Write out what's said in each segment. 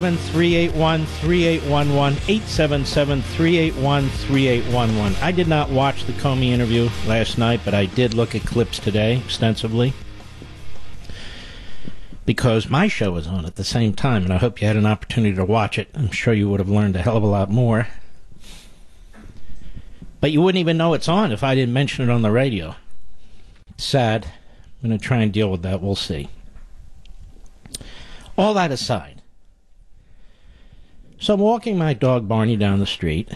381-3811, 877-381-3811. I did not watch the Comey interview last night, but I did look at clips today extensively because my show was on at the same time, and I hope you had an opportunity to watch it. I'm sure you would have learned a hell of a lot more. But you wouldn't even know it's on if I didn't mention it on the radio. It's sad. I'm going to try and deal with that. We'll see. All that aside, so I'm walking my dog Barney down the street,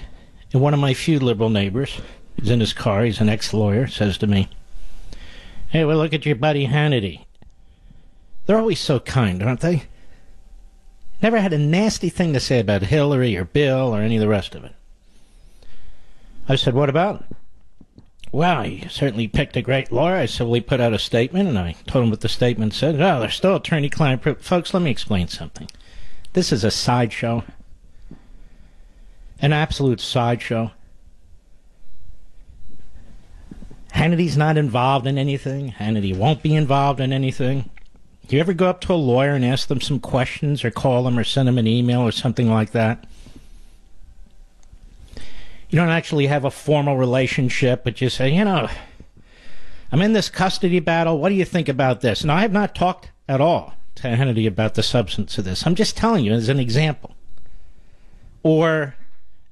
and one of my few liberal neighbors is in his car. He's an ex-lawyer, says to me, "Hey, well, look at your buddy Hannity." They're always so kind, aren't they? Never had a nasty thing to say about Hillary or Bill or any of the rest of it. I said, "What about it?" "Well, he certainly picked a great lawyer." I said, "Well, he put out a statement," and I told him what the statement said. "Oh, there's still attorney-client privilege." Folks, let me explain something. This is a sideshow. An absolute sideshow. Hannity's not involved in anything. Hannity won't be involved in anything. Do you ever go up to a lawyer and ask them some questions or call them or send them an email or something like that? You don't actually have a formal relationship, but you say, I'm in this custody battle. What do you think about this? Now, I have not talked at all to Hannity about the substance of this. I'm just telling you as an example. Or,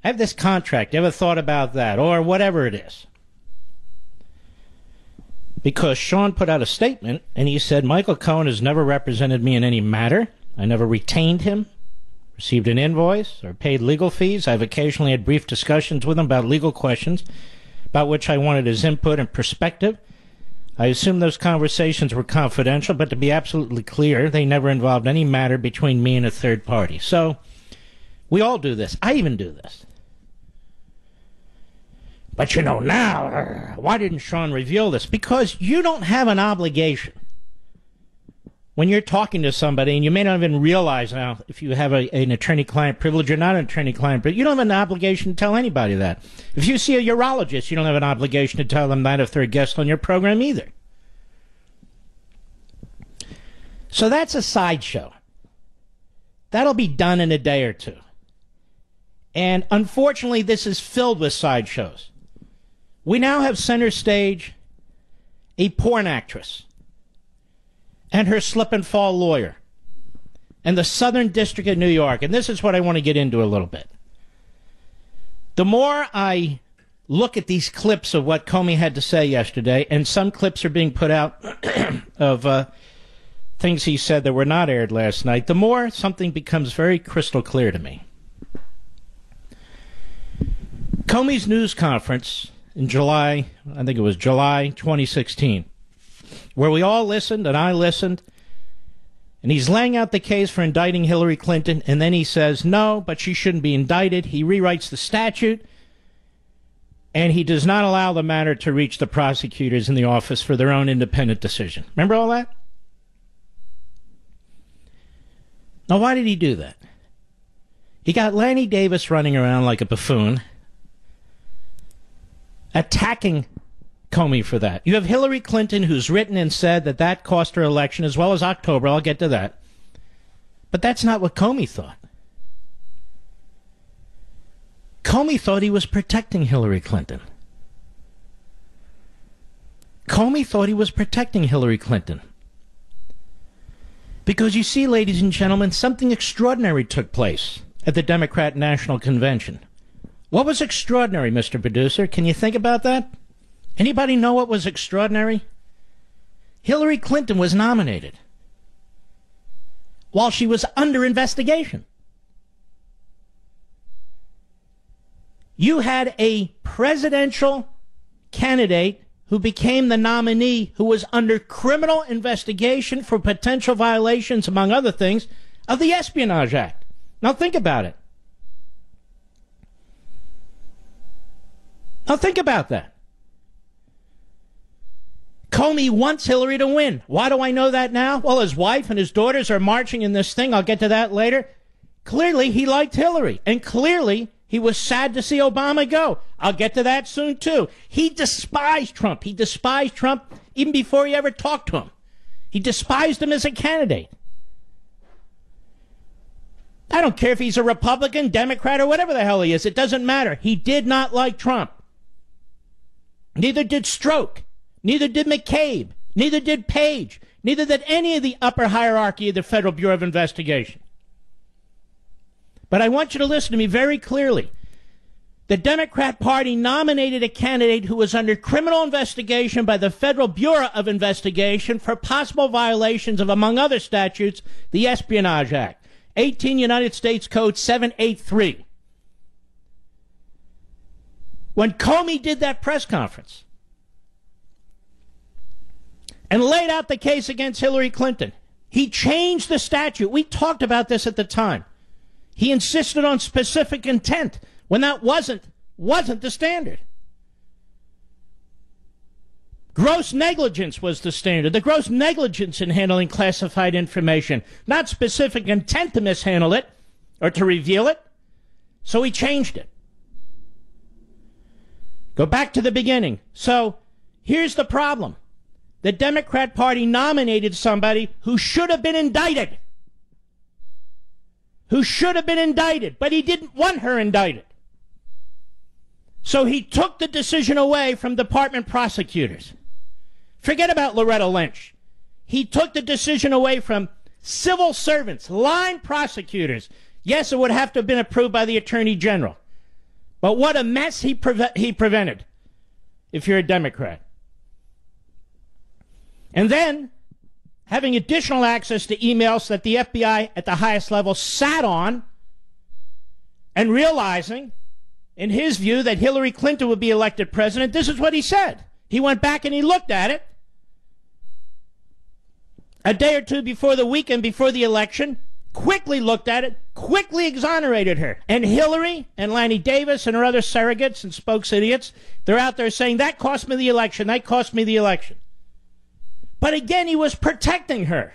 I have this contract. You ever thought about that? Or whatever it is. Because Sean put out a statement, and he said, "Michael Cohen has never represented me in any matter. I never retained him, received an invoice, or paid legal fees. I've occasionally had brief discussions with him about legal questions, about which I wanted his input and perspective. I assume those conversations were confidential, but to be absolutely clear, they never involved any matter between me and a third party." So, we all do this. I even do this. But now, why didn't Sean reveal this? Because you don't have an obligation. When you're talking to somebody, and you may not even realize now if you have an attorney-client privilege or not an attorney-client privilege, you don't have an obligation to tell anybody that. If you see a urologist, you don't have an obligation to tell them that if they're a guest on your program either. So that's a sideshow. That'll be done in a day or two. And unfortunately, this is filled with sideshows. We now have center stage a porn actress and her slip and fall lawyer and the Southern District of New York. And this is what I want to get into a little bit. The more I look at these clips of what Comey had to say yesterday, and some clips are being put out of things he said that were not aired last night, the more something becomes very crystal clear to me. Comey's news conference in July, I think it was July 2016, where we all listened, and I listened, and he's laying out the case for indicting Hillary Clinton, and then he says, no, but she shouldn't be indicted. He rewrites the statute, and he does not allow the matter to reach the prosecutors in the office for their own independent decision. Remember all that? Now, why did he do that? He got Lanny Davis running around like a buffoon, attacking Comey for that. You have Hillary Clinton, who's written and said that that cost her election, as well as October. I'll get to that. But that's not what Comey thought. Comey thought he was protecting Hillary Clinton. Comey thought he was protecting Hillary Clinton. Because you see, ladies and gentlemen, something extraordinary took place at the Democrat National Convention. What was extraordinary, Mr. Producer? Can you think about that? Anybody know what was extraordinary? Hillary Clinton was nominated while she was under investigation. You had a presidential candidate who became the nominee who was under criminal investigation for potential violations, among other things, of the Espionage Act. Now think about it. Now think about that. Comey wants Hillary to win. Why do I know that now? Well, his wife and his daughters are marching in this thing. I'll get to that later. Clearly, he liked Hillary. And clearly, he was sad to see Obama go. I'll get to that soon, too. He despised Trump. He despised Trump even before he ever talked to him. He despised him as a candidate. I don't care if he's a Republican, Democrat, or whatever the hell he is. It doesn't matter. He did not like Trump. Neither did Stroke. Neither did McCabe. Neither did Page. Neither did any of the upper hierarchy of the Federal Bureau of Investigation. But I want you to listen to me very clearly. The Democrat Party nominated a candidate who was under criminal investigation by the Federal Bureau of Investigation for possible violations of, among other statutes, the Espionage Act, 18 United States Code 783. When Comey did that press conference and laid out the case against Hillary Clinton, he changed the statute. We talked about this at the time. He insisted on specific intent when that wasn't the standard. Gross negligence was the standard. The gross negligence in handling classified information, not specific intent to mishandle it or to reveal it. So he changed it. Go back to the beginning. So here's the problem. The Democrat Party nominated somebody who should have been indicted. But he didn't want her indicted. So he took the decision away from department prosecutors. Forget about Loretta Lynch. He took the decision away from civil servants, line prosecutors. Yes, it would have to have been approved by the Attorney General. But what a mess he prevented if you're a Democrat. And then, having additional access to emails that the FBI at the highest level sat on, and realizing, in his view, that Hillary Clinton would be elected president, this is what he said. He went back and he looked at it a day or two before the weekend before the election, quickly looked at it, quickly exonerated her. And Hillary and Lanny Davis and her other surrogates and spokes idiots, they're out there saying, that cost me the election, that cost me the election. But again, he was protecting her.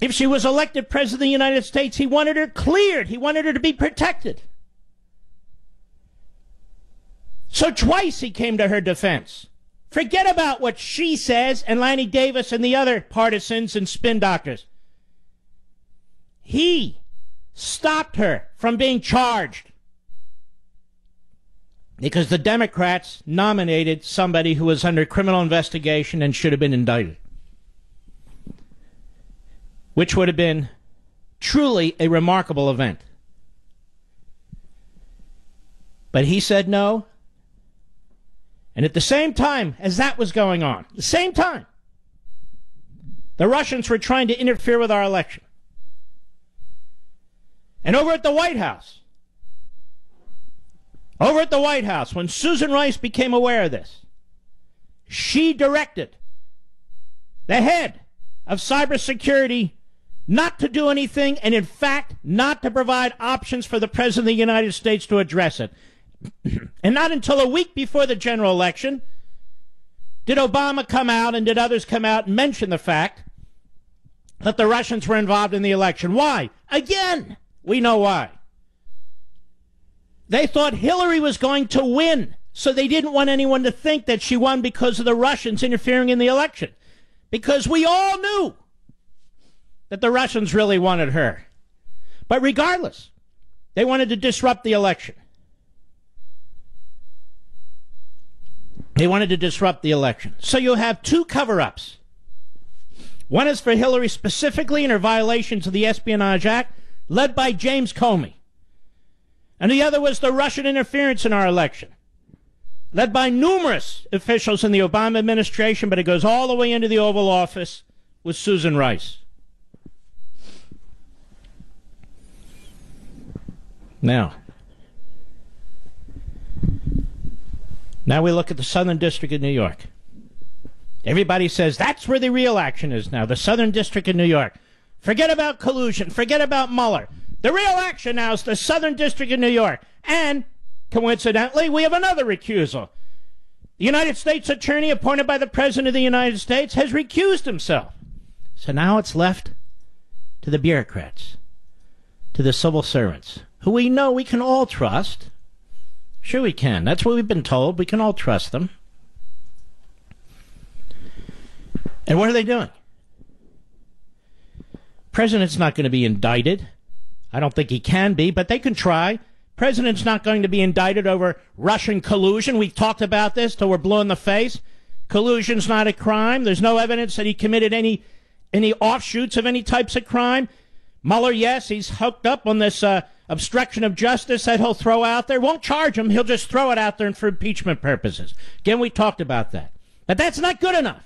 If she was elected president of the United States, he wanted her cleared. He wanted her to be protected. So twice he came to her defense. Forget about what she says and Lanny Davis and the other partisans and spin doctors. He stopped her from being charged because the Democrats nominated somebody who was under criminal investigation and should have been indicted, which would have been truly a remarkable event. But he said no. And at the same time as that was going on, the same time, the Russians were trying to interfere with our election. And over at the White House, when Susan Rice became aware of this, she directed the head of cybersecurity not to do anything, and in fact, not to provide options for the President of the United States to address it. And not until a week before the general election did Obama come out and did others come out and mention the fact that the Russians were involved in the election. Why? Again, we know why. They thought Hillary was going to win, so they didn't want anyone to think that she won because of the Russians interfering in the election. Because we all knew that the Russians really wanted her. But regardless, they wanted to disrupt the election. They wanted to disrupt the election. So you have two cover-ups. One is for Hillary specifically in her violations of the Espionage Act, led by James Comey. And the other was the Russian interference in our election, led by numerous officials in the Obama administration, but it goes all the way into the Oval Office with Susan Rice. Now we look at the Southern District of New York. Everybody says that's where the real action is now, the Southern District of New York. Forget about collusion. Forget about Mueller. The real action now is the Southern District of New York. And, coincidentally, we have another recusal. The United States Attorney appointed by the President of the United States has recused himself. So now it's left to the bureaucrats, to the civil servants, who we know we can all trust. Sure we can. That's what we've been told. We can all trust them. And what are they doing? President's not going to be indicted. I don't think he can be, but they can try. President's not going to be indicted over Russian collusion. We've talked about this till we're blue in the face. Collusion's not a crime. There's no evidence that he committed any offshoots of any types of crime. Mueller, yes, he's hooked up on this obstruction of justice that he'll throw out there. Won't charge him. He'll just throw it out there for impeachment purposes. Again, we talked about that. But that's not good enough.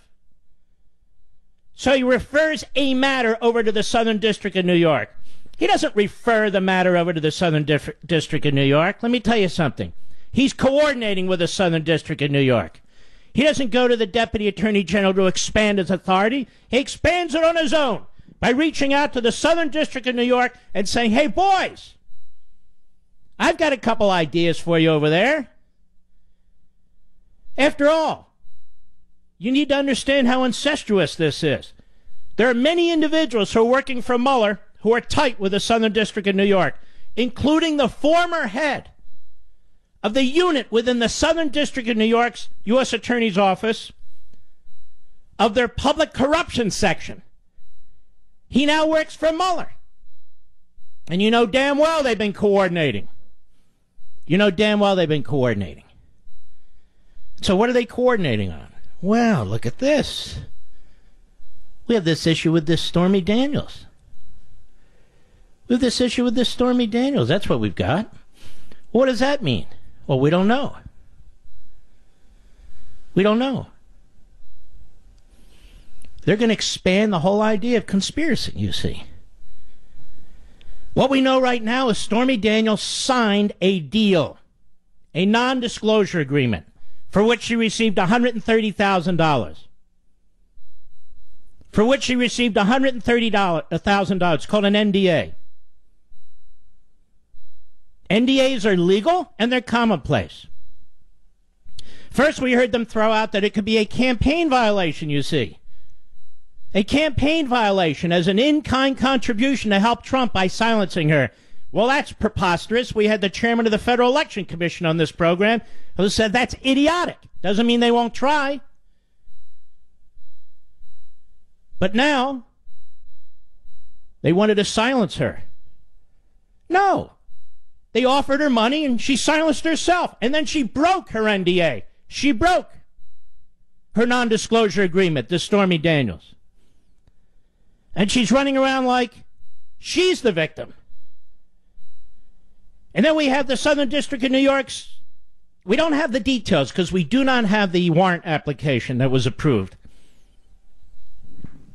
So he refers a matter over to the Southern District of New York. He doesn't refer the matter over to the Southern District of New York. Let me tell you something. He's coordinating with the Southern District of New York. He doesn't go to the Deputy Attorney General to expand his authority. He expands it on his own by reaching out to the Southern District of New York and saying, hey, boys, I've got a couple ideas for you over there. After all, you need to understand how incestuous this is. There are many individuals who are working for Mueller who are tight with the Southern District of New York, including the former head of the unit within the Southern District of New York's U.S. Attorney's Office of their public corruption section. He now works for Mueller. And you know damn well they've been coordinating. You know damn well they've been coordinating. So what are they coordinating on? Well, look at this. We have this issue with this Stormy Daniels. That's what we've got. What does that mean? Well, we don't know. They're going to expand the whole idea of conspiracy, you see. What we know right now is Stormy Daniels signed a deal, a non-disclosure agreement, for which she received $130,000. It's called an NDA. NDAs are legal and they're commonplace. First, we heard them throw out that it could be a campaign violation, you see. A campaign violation as an in-kind contribution to help Trump by silencing her. Well, that's preposterous. We had the chairman of the Federal Election Commission on this program who said that's idiotic. Doesn't mean they won't try. But now, they wanted to silence her. No. They offered her money and she silenced herself. And then she broke her NDA. She broke her non-disclosure agreement, this Stormy Daniels. And she's running around like she's the victim. And then we have the Southern District of New York's. We don't have the details because we do not have the warrant application that was approved.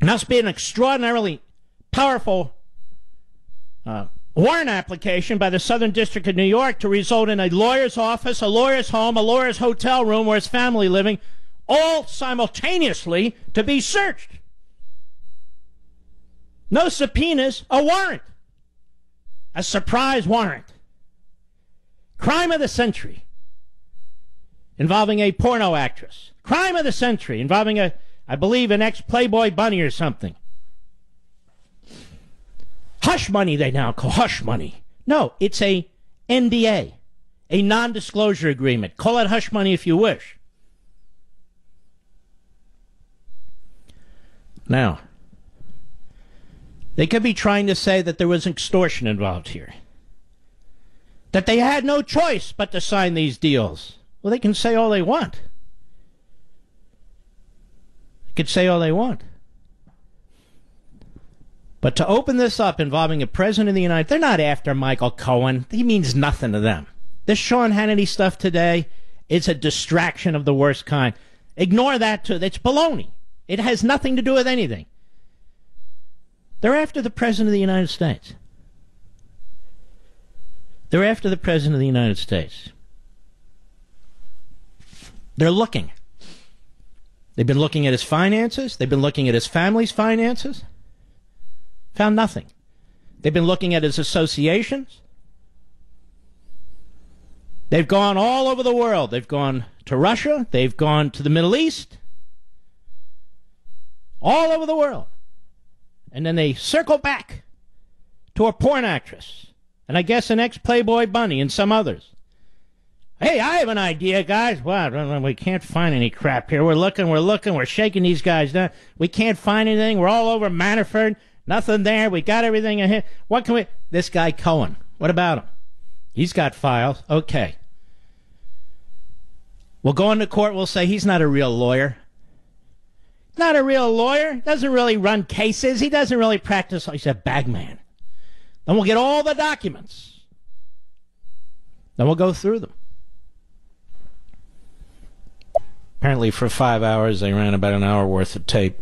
It must be an extraordinarily powerful warrant application by the Southern District of New York to result in a lawyer's office, a lawyer's home, a lawyer's hotel room where his family living, all simultaneously to be searched. No subpoenas, a warrant. A surprise warrant. Crime of the century involving a porno actress. Crime of the century involving I believe an ex-Playboy bunny or something. Hush money they now call hush money. No, it's a NDA, a non-disclosure agreement. Call it hush money if you wish. Now, they could be trying to say that there was extortion involved here. That they had no choice but to sign these deals. Well, they can say all they want. They could say all they want. But to open this up involving a president of the United States, they're not after Michael Cohen. He means nothing to them. This Sean Hannity stuff today is a distraction of the worst kind. Ignore that too. It's baloney. It has nothing to do with anything. They're after the president of the United States. They're after the president of the United States. They're looking. They've been looking at his finances. They've been looking at his family's finances. Found nothing. They've been looking at his associations. They've gone all over the world. They've gone to Russia. They've gone to the Middle East. All over the world. And then they circle back to a porn actress. And I guess an ex-Playboy bunny and some others. Hey, I have an idea, guys. Wow, we can't find any crap here. We're looking, we're shaking these guys down. We can't find anything. We're all over Manafort. Nothing there. We got everything in here. What can we... This guy Cohen, what about him? He's got files. Okay. We'll go into court. We'll say he's not a real lawyer. Not a real lawyer. Doesn't really run cases. He doesn't really practice. He's a bagman. Then we'll get all the documents. Then we'll go through them. Apparently for 5 hours, they ran about an hour worth of tape.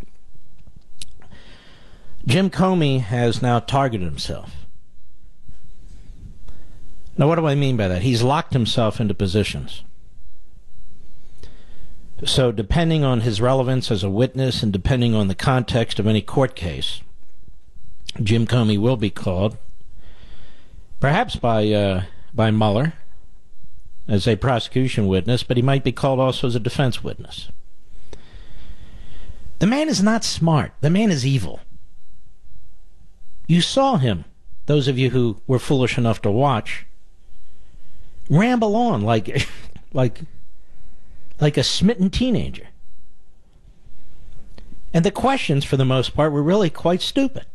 Jim Comey has now targeted himself. Now, what do I mean by that? He's locked himself into positions. So, depending on his relevance as a witness and depending on the context of any court case, Jim Comey will be called, perhaps by Mueller, as a prosecution witness, but he might be called also as a defense witness. The man is not smart. The man is evil. You saw him, those of you who were foolish enough to watch, ramble on like a smitten teenager. And the questions, for the most part, were really quite stupid.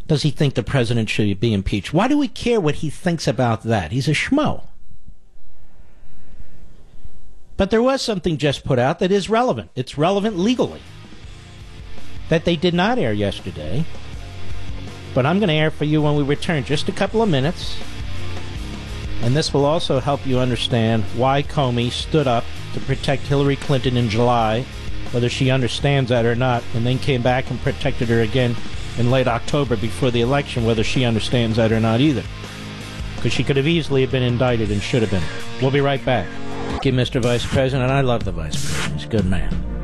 Does he think the president should be impeached? Why do we care what he thinks about that? He's a schmo. But there was something just put out that is relevant. It's relevant legally. That they did not air yesterday. But I'm going to air for you when we return. Just a couple of minutes. And this will also help you understand why Comey stood up to protect Hillary Clinton in July, whether she understands that or not, and then came back and protected her again in late October before the election, whether she understands that or not either. Because she could have easily been indicted and should have been. We'll be right back. Thank you, Mr. Vice President. I love the Vice President. He's a good man.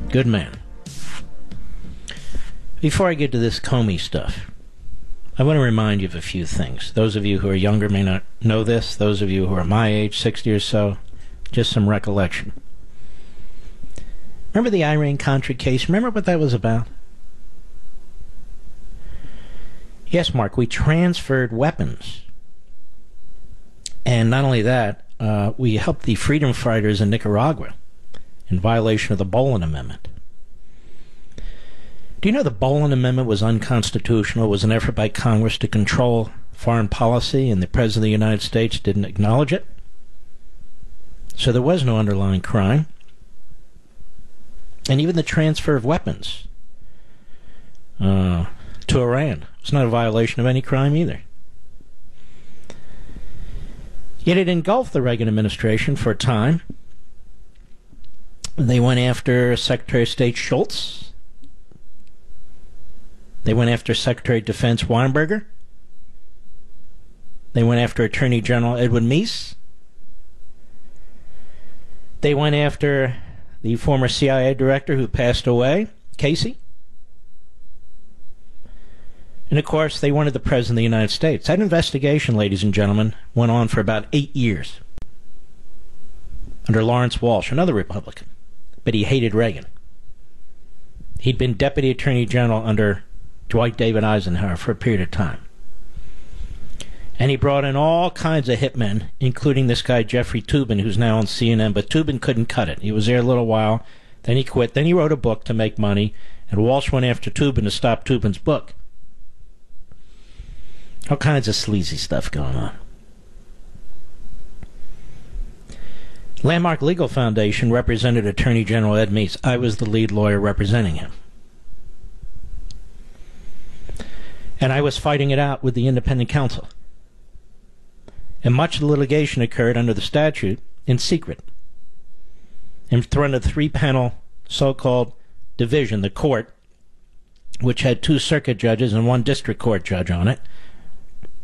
Good man. Before I get to this Comey stuff, I want to remind you of a few things. Those of you who are younger may not know this. Those of you who are my age, 60 or so, just some recollection. Remember the Iran-Contra case? Remember what that was about? Yes, Mark, we transferred weapons. And not only that, we helped the freedom fighters in Nicaragua in violation of the Boland Amendment. Do you know the Boland Amendment was unconstitutional? It was an effort by Congress to control foreign policy, and the President of the United States didn't acknowledge it. So there was no underlying crime. And even the transfer of weapons to Iran was not a violation of any crime either. Yet it engulfed the Reagan administration for a time. They went after Secretary of State Shultz. They went after Secretary of Defense Weinberger. They went after Attorney General Edwin Meese. They went after the former CIA director who passed away, Casey. And, of course, they wanted the President of the United States. That investigation, ladies and gentlemen, went on for about 8 years under Lawrence Walsh, another Republican. But he hated Reagan. He'd been Deputy Attorney General under Dwight David Eisenhower for a period of time. And he brought in all kinds of hitmen, including this guy Jeffrey Toobin, who's now on CNN. But Toobin couldn't cut it. He was there a little while. Then he quit. Then he wrote a book to make money. And Walsh went after Toobin to stop Toobin's book. All kinds of sleazy stuff going on. Landmark Legal Foundation represented Attorney General Ed Meese. I was the lead lawyer representing him. And I was fighting it out with the independent counsel. And much of the litigation occurred under the statute in secret. In front of the three-panel so-called division, the court, which had 2 circuit judges and 1 district court judge on it,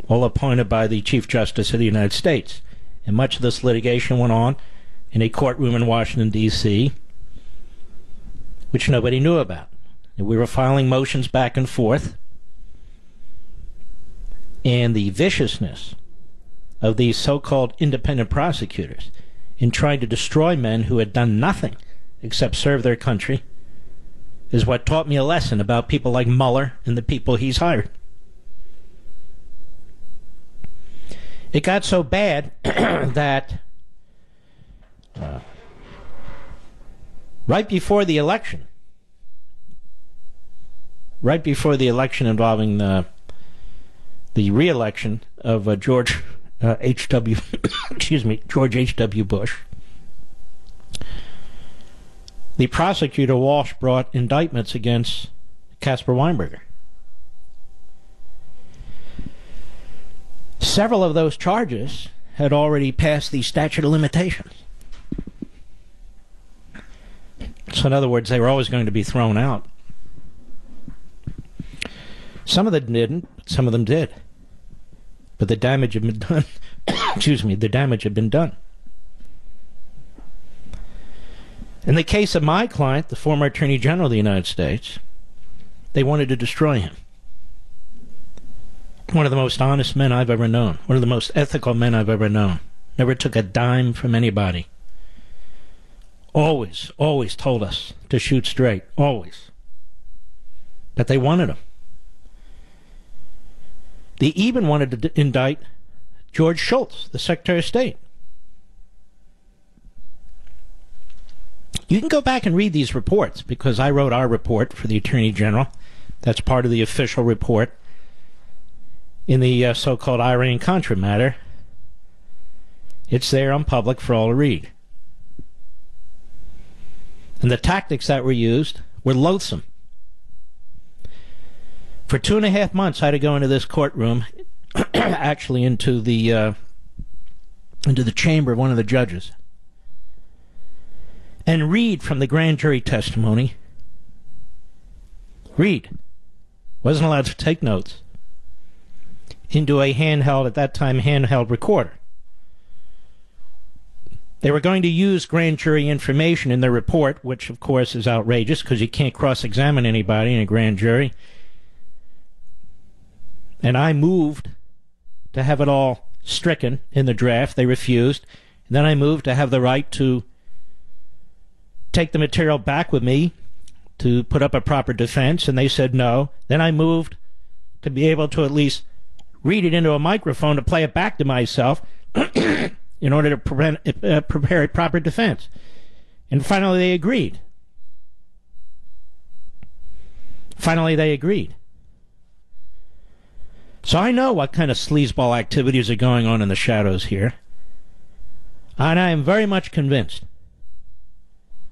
all appointed by the Chief Justice of the United States. And much of this litigation went on in a courtroom in Washington, D.C., which nobody knew about. And we were filing motions back and forth. And the viciousness of these so-called independent prosecutors in trying to destroy men who had done nothing except serve their country is what taught me a lesson about people like Mueller and the people he's hired. It got so bad that right before the election, right before the election involving the re-election of George H.W. excuse me, George H.W. Bush, the prosecutor Walsh brought indictments against Caspar Weinberger. Several of those charges had already passed the statute of limitations. So in other words, they were always going to be thrown out. Some of them didn't, some of them did. But the damage had been done. Excuse me, the damage had been done. In the case of my client, the former Attorney General of the United States, they wanted to destroy him. One of the most honest men I've ever known. One of the most ethical men I've ever known. Never took a dime from anybody. Always, always told us to shoot straight. Always. But they wanted him. They even wanted to indict George Shultz, the Secretary of State. You can go back and read these reports, because I wrote our report for the Attorney General. That's part of the official report in the so-called Iran-Contra matter. It's there on public for all to read. And the tactics that were used were loathsome. For 2.5 months, I had to go into this courtroom, actually into the chamber of one of the judges, and read from the grand jury testimony. Read. Wasn't allowed to take notes. Into a handheld, at that time, handheld recorder. They were going to use grand jury information in their report, which, of course, is outrageous because you can't cross-examine anybody in a grand jury. And I moved to have it all stricken in the draft. They refused. And then I moved to have the right to take the material back with me to put up a proper defense, and they said no. Then I moved to be able to at least read it into a microphone to play it back to myself in order to prepare a proper defense. And finally they agreed. Finally they agreed. So I know what kind of sleazeball activities are going on in the shadows here. And I am very much convinced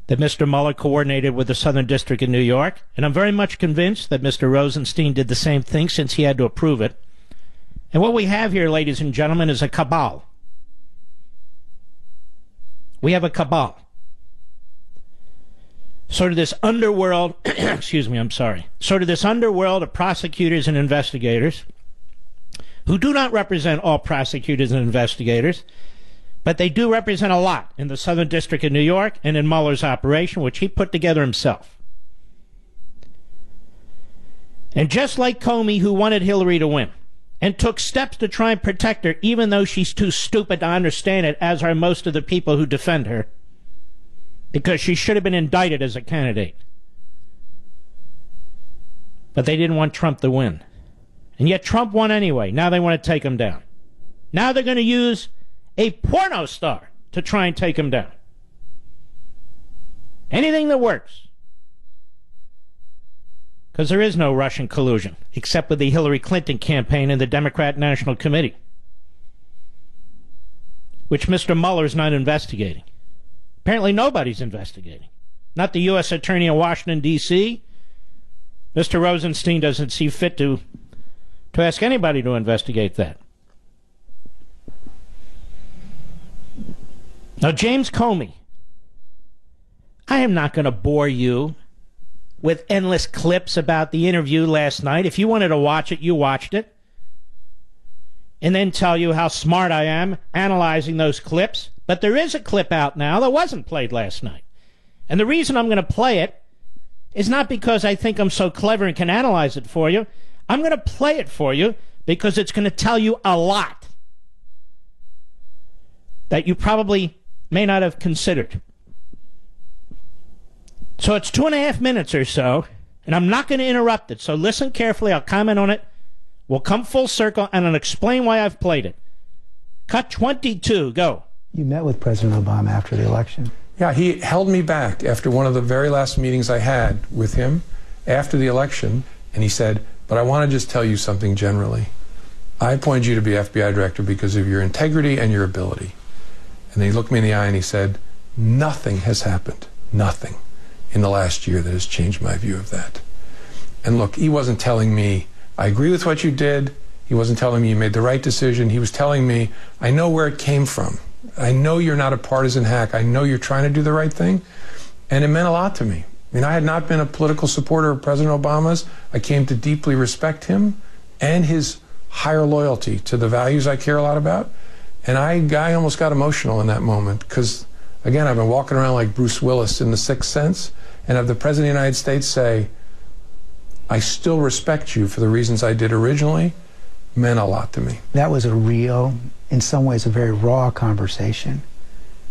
that Mr. Mueller coordinated with the Southern District of New York, and I'm very much convinced that Mr. Rosenstein did the same thing, since he had to approve it. And what we have here, ladies and gentlemen, is a cabal. We have a cabal. Sort of this underworld, excuse me, I'm sorry, sort of this underworld of prosecutors and investigators who do not represent all prosecutors and investigators, but they do represent a lot in the Southern District of New York and in Mueller's operation, which he put together himself. And just like Comey, who wanted Hillary to win and took steps to try and protect her, even though she's too stupid to understand it, as are most of the people who defend her, because she should have been indicted as a candidate. But they didn't want Trump to win. And yet Trump won anyway. Now they want to take him down. Now they're going to use a porno star to try and take him down. Anything that works. Because there is no Russian collusion, except with the Hillary Clinton campaign and the Democrat National Committee, which Mr. Mueller's not investigating. Apparently nobody's investigating. Not the U.S. Attorney in Washington, D.C. Mr. Rosenstein doesn't see fit to ask anybody to investigate that. Now, James Comey, I am not going to bore you with endless clips about the interview last night. If you wanted to watch it, you watched it. And then tell you how smart I am analyzing those clips. But there is a clip out now that wasn't played last night. And the reason I'm going to play it is not because I think I'm so clever and can analyze it for you. I'm going to play it for you because it's going to tell you a lot that you probably may not have considered. So it's 2.5 minutes or so, and I'm not going to interrupt it. So listen carefully. I'll comment on it. We'll come full circle, and I'll explain why I've played it. Cut 22. Go. You met with President Obama after the election. Yeah, he held me back after one of the very last meetings I had with him after the election. And he said, but I want to just tell you something generally. I appointed you to be FBI director because of your integrity and your ability. And then he looked me in the eye and he said, nothing has happened, nothing, in the last year that has changed my view of that. And look, he wasn't telling me, I agree with what you did. He wasn't telling me you made the right decision. He was telling me, I know where it came from. I know you're not a partisan hack. I know you're trying to do the right thing. And it meant a lot to me. I mean, I had not been a political supporter of President Obama's. I came to deeply respect him and his higher loyalty to the values I care a lot about. And I almost got emotional in that moment because, again, I've been walking around like Bruce Willis in The Sixth Sense, and have the President of the United States say, I still respect you for the reasons I did originally, meant a lot to me. That was a real, in some ways, a very raw conversation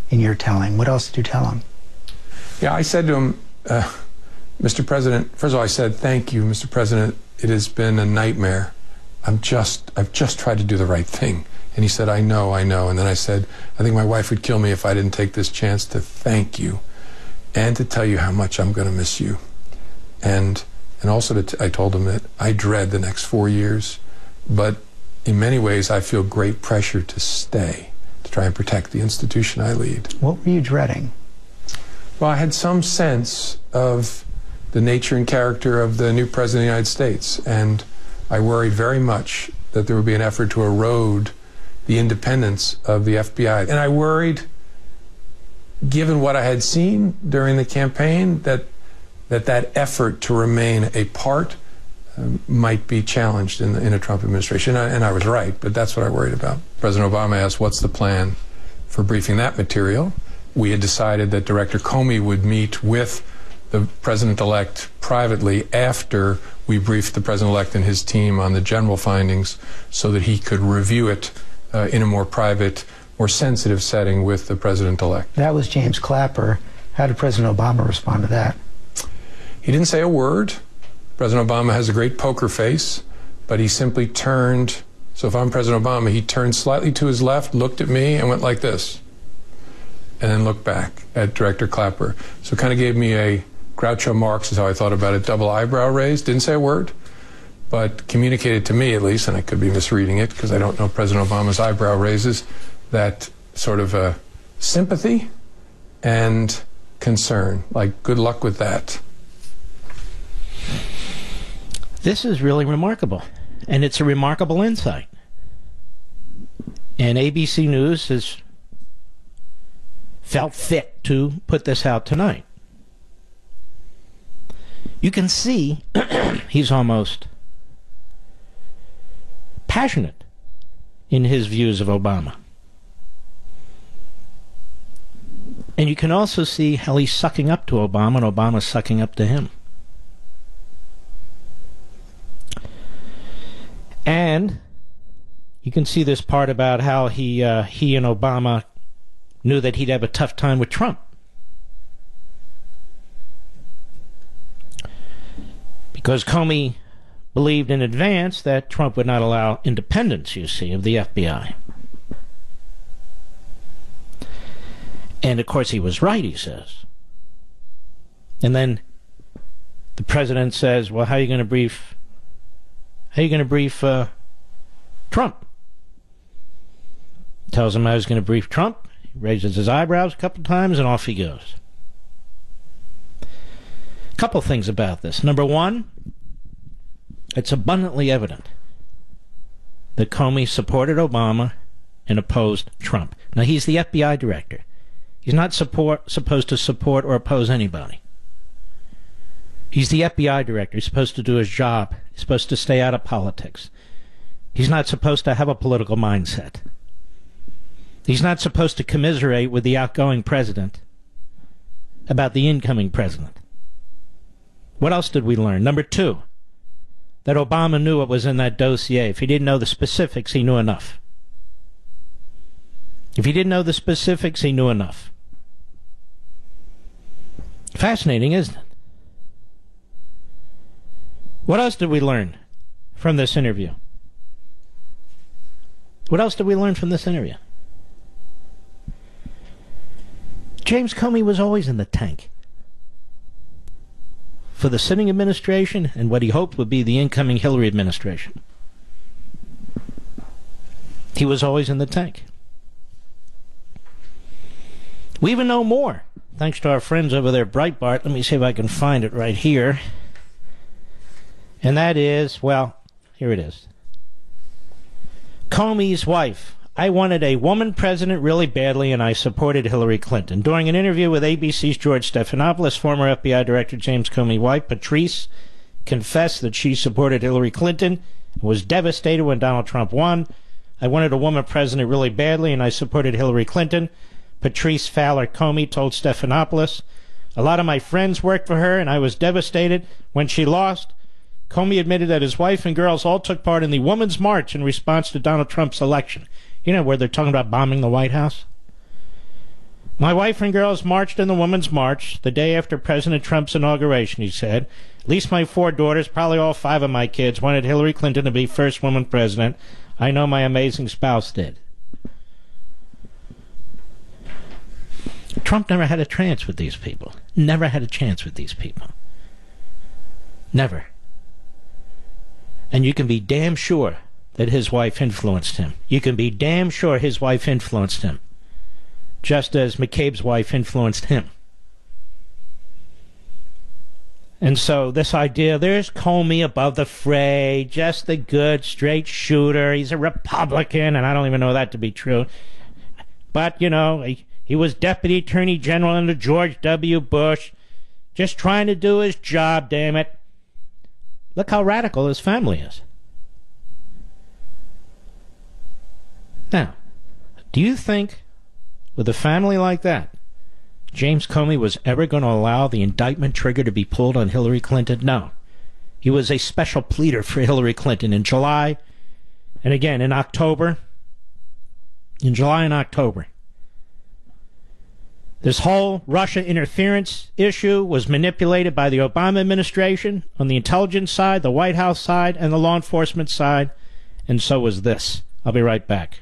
in your telling. What else did you tell him? Yeah, I said to him, Mr. President, first of all, I said, thank you, Mr. President. It has been a nightmare. I've just tried to do the right thing. And he said, I know. And then I said, I think my wife would kill me if I didn't take this chance to thank you and to tell you how much I'm going to miss you. And also I told him that I dread the next 4 years, but in many ways I feel great pressure to stay, to try and protect the institution I lead. What were you dreading? Well, I had some sense of the nature and character of the new President of the United States, and I worried very much that there would be an effort to erode the independence of the FBI. And I worried, given what I had seen during the campaign, that effort to remain a part might be challenged in a Trump administration. And I was right, but that's what I worried about. President Obama asked, what's the plan for briefing that material? We had decided that Director Comey would meet with the President-elect privately after we briefed the President-elect and his team on the general findings so that he could review it in a more private, more sensitive setting with the President-elect. That was James Clapper. How did President Obama respond to that? He didn't say a word. President Obama has a great poker face, but he simply turned. So if I'm President Obama, he turned slightly to his left, looked at me, and went like this, and then looked back at Director Clapper. So it kind of gave me a Groucho Marx is how I thought about it, double eyebrow raised, didn't say a word, but communicated to me at least, and I could be misreading it because I don't know President Obama's eyebrow raises, that sort of sympathy and concern, like good luck with that. This is really remarkable, and it's a remarkable insight. And ABC News has felt fit to put this out tonight. You can see he's almost passionate in his views of Obama. And you can also see how he's sucking up to Obama and Obama's sucking up to him. And you can see this part about how he and Obama knew that he'd have a tough time with Trump. Because Comey believed in advance that Trump would not allow independence, you see, of the FBI. And of course he was right, he says. And then the president says, well, how are you going to brief Trump? Tells him I was going to brief Trump. He raises his eyebrows a couple times and off he goes. Couple things about this. Number one, it's abundantly evident that Comey supported Obama and opposed Trump. Now, he's the FBI director. He's not supposed to support or oppose anybody. He's the FBI director. He's supposed to do his job. He's supposed to stay out of politics. He's not supposed to have a political mindset. He's not supposed to commiserate with the outgoing president about the incoming president. What else did we learn? Number two, that Obama knew what was in that dossier. If he didn't know the specifics, he knew enough. If he didn't know the specifics, he knew enough. Fascinating, isn't it? What else did we learn from this interview? What else did we learn from this interview? James Comey was always in the tank. for the sitting administration and what he hoped would be the incoming Hillary administration. He was always in the tank. We even know more, thanks to our friends over there at Breitbart. Let me see if I can find it right here. And that is, well, here it is. Comey's wife. I wanted a woman president really badly, and I supported Hillary Clinton. During an interview with ABC's George Stephanopoulos, former FBI Director James Comey's wife, Patrice, confessed that she supported Hillary Clinton and was devastated when Donald Trump won. I wanted a woman president really badly, and I supported Hillary Clinton. Patrice Fowler Comey told Stephanopoulos, a lot of my friends worked for her, and I was devastated when she lost. Comey admitted that his wife and girls all took part in the Women's March in response to Donald Trump's election. You know, where they're talking about bombing the White House? My wife and girls marched in the Women's March the day after President Trump's inauguration, he said. At least my 4 daughters, probably all 5 of my kids, wanted Hillary Clinton to be first woman president. I know my amazing spouse did. Trump never had a chance with these people. Never had a chance with these people. Never. And you can be damn sure that his wife influenced him. You can be damn sure his wife influenced him. Just as McCabe's wife influenced him. And so this idea, there's Comey above the fray, just the good, straight shooter. He's a Republican, and I don't even know that to be true. But, you know, he was Deputy Attorney General under George W. Bush, just trying to do his job, damn it. Look how radical his family is. Now, do you think, with a family like that, James Comey was ever going to allow the indictment trigger to be pulled on Hillary Clinton? No. He was a special pleader for Hillary Clinton in July, and again in October. In July and October. This whole Russia interference issue was manipulated by the Obama administration on the intelligence side, the White House side, and the law enforcement side, and so was this. I'll be right back.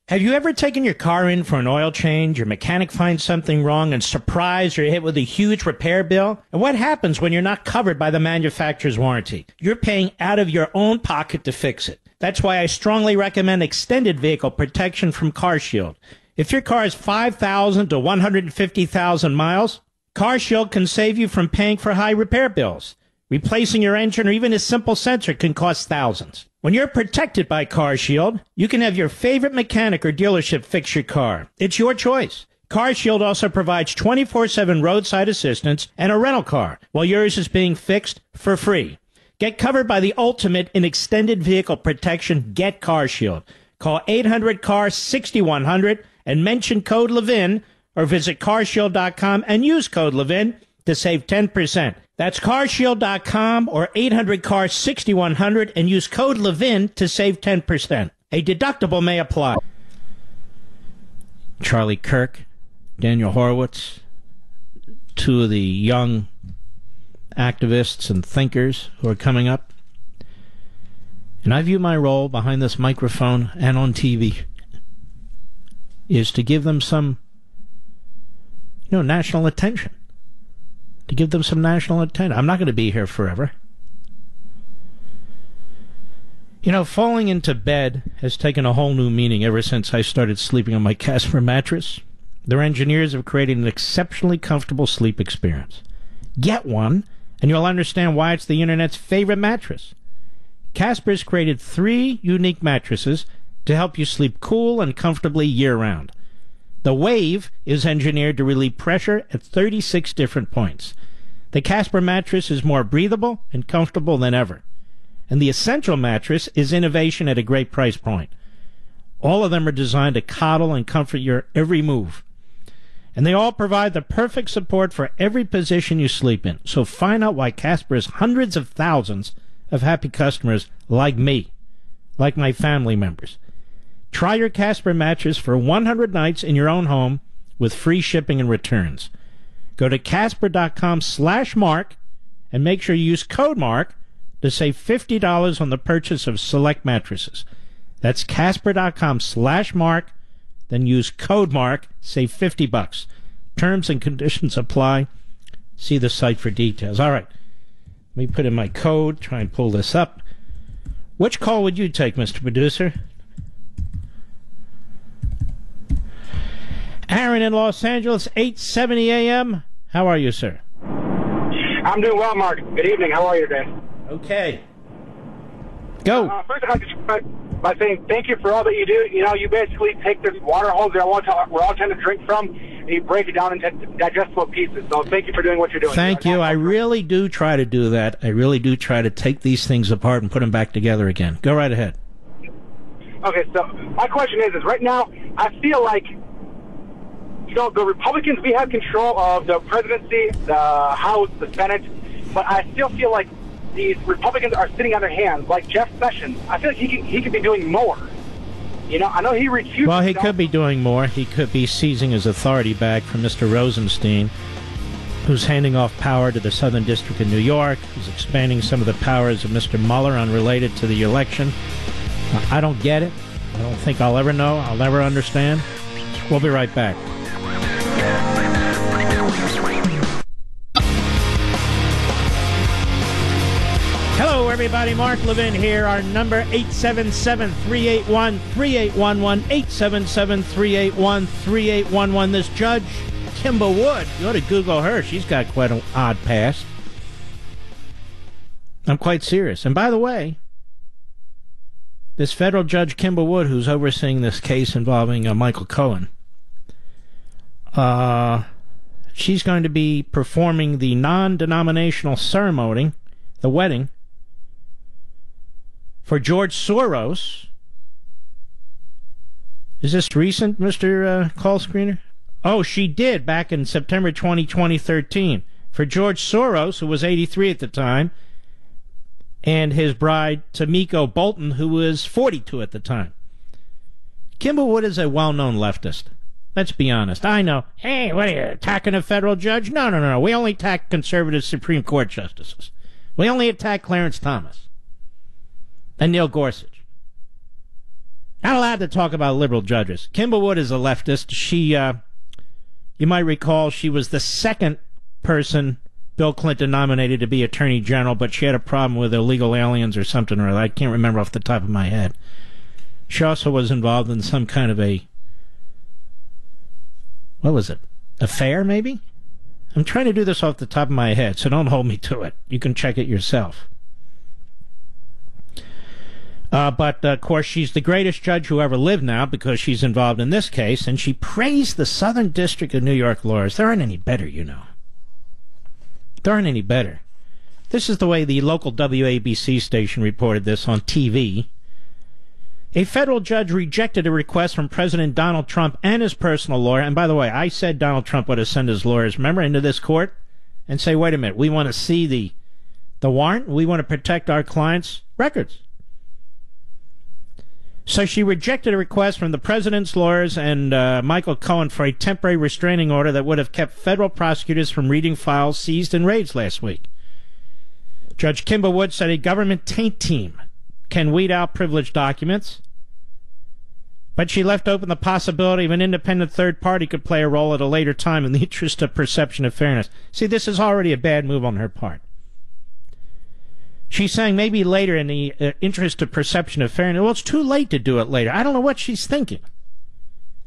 Have you ever taken your car in for an oil change? Your mechanic finds something wrong and surprised you're hit with a huge repair bill? And what happens when you're not covered by the manufacturer's warranty? You're paying out of your own pocket to fix it. That's why I strongly recommend extended vehicle protection from CarShield. If your car is 5,000 to 150,000 miles, CarShield can save you from paying for high repair bills. Replacing your engine or even a simple sensor can cost thousands. When you're protected by CarShield, you can have your favorite mechanic or dealership fix your car. It's your choice. CarShield also provides 24/7 roadside assistance and a rental car while yours is being fixed for free. Get covered by the ultimate in extended vehicle protection. Get CarShield. Call 800-CAR-6100 and mention code Levin, or visit carshield.com and use code Levin to save 10%. That's carshield.com or 800-CAR-6100 and use code Levin to save 10%. A deductible may apply. Charlie Kirk, Daniel Horowitz, 2 of the young activists and thinkers who are coming up. And I view my role behind this microphone and on TV is to give them some, national attention. To give them some national attention. I'm not going to be here forever. Falling into bed has taken a whole new meaning ever since I started sleeping on my Casper mattress. Their engineers have created an exceptionally comfortable sleep experience. Get one, and you'll understand why it's the internet's favorite mattress. Casper's created 3 unique mattresses to help you sleep cool and comfortably year-round. The Wave is engineered to relieve pressure at 36 different points. The Casper mattress is more breathable and comfortable than ever. And the Essential mattress is innovation at a great price point. All of them are designed to coddle and comfort your every move. And they all provide the perfect support for every position you sleep in. So find out why Casper has hundreds of thousands of happy customers like me, like my family members. Try your Casper mattress for 100 nights in your own home with free shipping and returns. Go to Casper.com/Mark and make sure you use code Mark to save $50 on the purchase of select mattresses. That's Casper.com/Mark, then use code Mark, save $50. Terms and conditions apply. See the site for details. All right. Let me put in my code, try and pull this up. Which call would you take, Mr. Producer? Aaron in Los Angeles, 8:70 a.m. How are you, sir? I'm doing well, Mark. Good evening. How are you today? Okay. Go. First, I'd like to start by saying thank you for all that you do. You know, you basically take this water hose that we're all trying to drink from, and you break it down into digestible pieces. So thank you for doing what you're doing. Thank you. I really do try to do that. I really do try to take these things apart and put them back together again. Go right ahead. Okay, so my question is right now, I feel like, you know, the Republicans, we have control of the presidency, the House, the Senate, but I still feel like these Republicans are sitting on their hands. Like Jeff Sessions, I feel like he could be doing more. You know, I know he refused. Well, he could be doing more. He could be seizing his authority back from Mr. Rosenstein, who's handing off power to the Southern District of New York. He's expanding some of the powers of Mr. Mueller unrelated to the election. I don't get it. I don't think I'll ever know. I'll never understand. We'll be right back. Hello, everybody. Mark Levin here. Our number, 877-381-3811, 877-381-3811. This Judge Kimba Wood, you ought to Google her. She's got quite an odd past. I'm quite serious. And by the way, this federal Judge Kimba Wood, who's overseeing this case involving Michael Cohen, she's going to be performing the non-denominational ceremony, the wedding, for George Soros. Is this recent, Mr. Call Screener? Oh, she did back in September 2013 for George Soros, who was 83 at the time, and his bride, Tamiko Bolton, who was 42 at the time. Kimba Wood is a well-known leftist. Let's be honest. I know. Hey, what are you, attacking a federal judge? No. We only attack conservative Supreme Court justices. We only attack Clarence Thomas and Neil Gorsuch. Not allowed to talk about liberal judges. Kimba Wood is a leftist. She, you might recall, she was the second person Bill Clinton nominated to be Attorney General, but she had a problem with illegal aliens or something or other. I can't remember off the top of my head. She also was involved in some kind of a, what was it, affair maybe? I'm trying to do this off the top of my head, so don't hold me to it. You can check it yourself. But, of course, she's the greatest judge who ever lived now because she's involved in this case, and she praised the Southern District of New York lawyers. There aren't any better, you know. There aren't any better. This is the way the local WABC station reported this on TV. A federal judge rejected a request from President Donald Trump and his personal lawyer. And by the way, I said Donald Trump would have sent his lawyers, remember, into this court and say, wait a minute, we want to see the warrant. We want to protect our clients' records. So she rejected a request from the president's lawyers and Michael Cohen for a temporary restraining order that would have kept federal prosecutors from reading files seized in raids last week. Judge Kimba Wood said a government taint team can weed out privileged documents, but she left open the possibility of an independent third party could play a role at a later time in the interest of perception of fairness. See, this is already a bad move on her part. She's saying maybe later in the interest of perception of fairness. Well, it's too late to do it later. I don't know what she's thinking.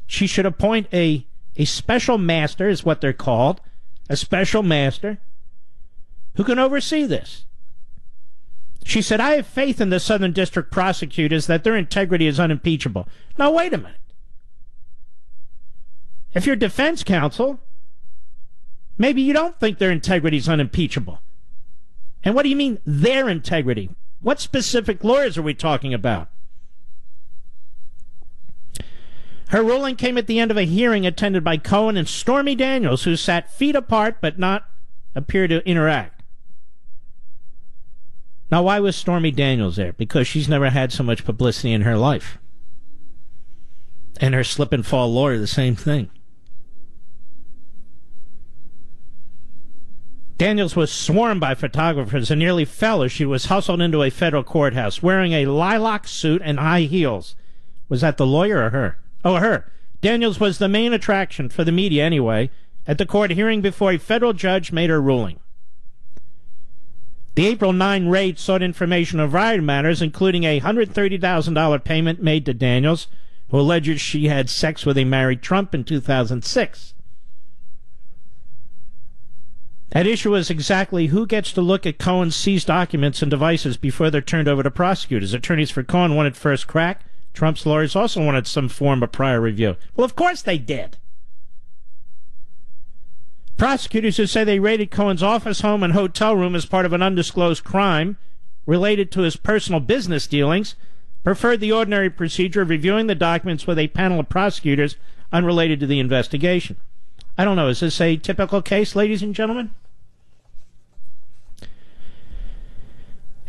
She should appoint a special master, is what they're called, a special master, who can oversee this. She said, I have faith in the Southern District prosecutors that their integrity is unimpeachable. Now, wait a minute. If you're defense counsel, maybe you don't think their integrity is unimpeachable. And what do you mean, their integrity? What specific lawyers are we talking about? Her ruling came at the end of a hearing attended by Cohen and Stormy Daniels, who sat feet apart but not appear to interact. Now, why was Stormy Daniels there? Because she's never had so much publicity in her life. And her slip and fall lawyer, the same thing. Daniels was swarmed by photographers and nearly fell as she was hustled into a federal courthouse wearing a lilac suit and high heels. Was that the lawyer or her? Oh, her. Daniels was the main attraction for the media anyway, at the court hearing before a federal judge made her ruling. The April 9 raid sought information on a variety of matters, including a $130,000 payment made to Daniels, who alleges she had sex with a married Trump in 2006. At issue is exactly who gets to look at Cohen's seized documents and devices before they're turned over to prosecutors. Attorneys for Cohen wanted first crack. Trump's lawyers also wanted some form of prior review. Well, of course they did. Prosecutors who say they raided Cohen's office, home, and hotel room as part of an undisclosed crime related to his personal business dealings preferred the ordinary procedure of reviewing the documents with a panel of prosecutors unrelated to the investigation. I don't know, is this a typical case, ladies and gentlemen?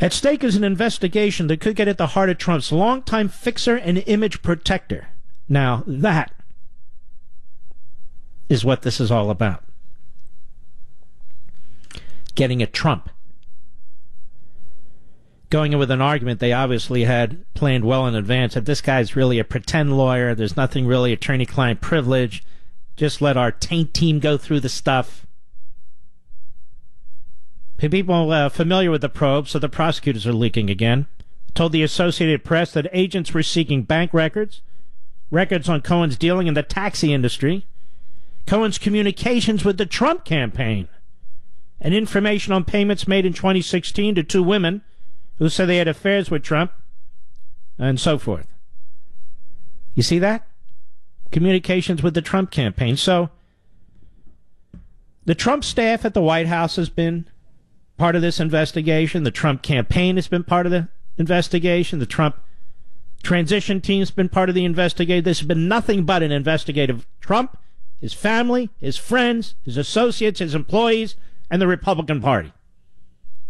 At stake is an investigation that could get at the heart of Trump's longtime fixer and image protector. Now, that is what this is all about. Getting at Trump. Going in with an argument they obviously had planned well in advance that this guy's really a pretend lawyer, there's nothing really attorney-client privilege, just let our taint team go through the stuff. People familiar with the probe, so the prosecutors are leaking again, told the Associated Press that agents were seeking bank records, records on Cohen's dealing in the taxi industry, Cohen's communications with the Trump campaign, and information on payments made in 2016 to two women who said they had affairs with Trump, and so forth. You see that? Communications with the Trump campaign. So, the Trump staff at the White House has been part of this investigation. The Trump campaign has been part of the investigation. The Trump transition team has been part of the investigation. This has been nothing but an investigative Trump, his family, his friends, his associates, his employees, and the Republican Party.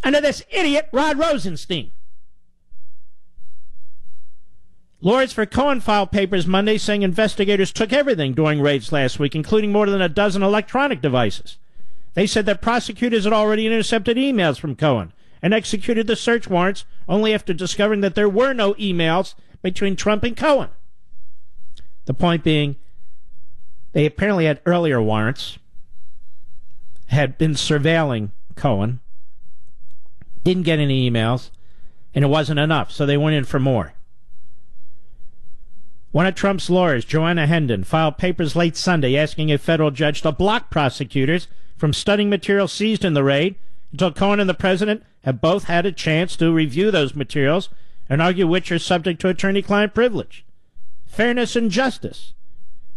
Under this idiot Rod Rosenstein. Lawyers for Cohen filed papers Monday saying investigators took everything during raids last week, including more than a dozen electronic devices. They said that prosecutors had already intercepted emails from Cohen and executed the search warrants only after discovering that there were no emails between Trump and Cohen. The point being, they apparently had earlier warrants, had been surveilling Cohen, didn't get any emails, and it wasn't enough, so they went in for more. One of Trump's lawyers, Joanna Hendon, filed papers late Sunday asking a federal judge to block prosecutors from studying materials seized in the raid until Cohen and the president have both had a chance to review those materials and argue which are subject to attorney-client privilege. Fairness and justice,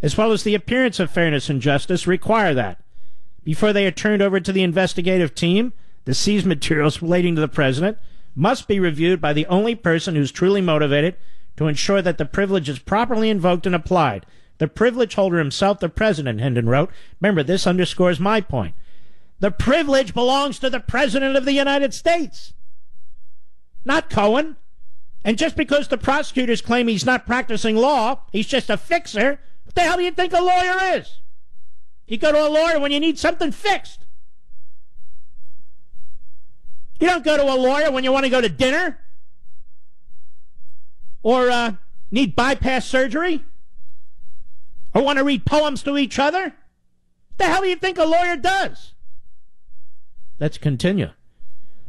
as well as the appearance of fairness and justice, require that. Before they are turned over to the investigative team, the seized materials relating to the president must be reviewed by the only person who's truly motivated to ensure that the privilege is properly invoked and applied. The privilege holder himself, the president, Hendon wrote. Remember, this underscores my point. The privilege belongs to the president of the United States, not Cohen. And just because the prosecutors claim he's not practicing law, he's just a fixer, what the hell do you think a lawyer is? You go to a lawyer when you need something fixed. You don't go to a lawyer when you want to go to dinner or need bypass surgery or want to read poems to each other. What the hell do you think a lawyer does? Let's continue.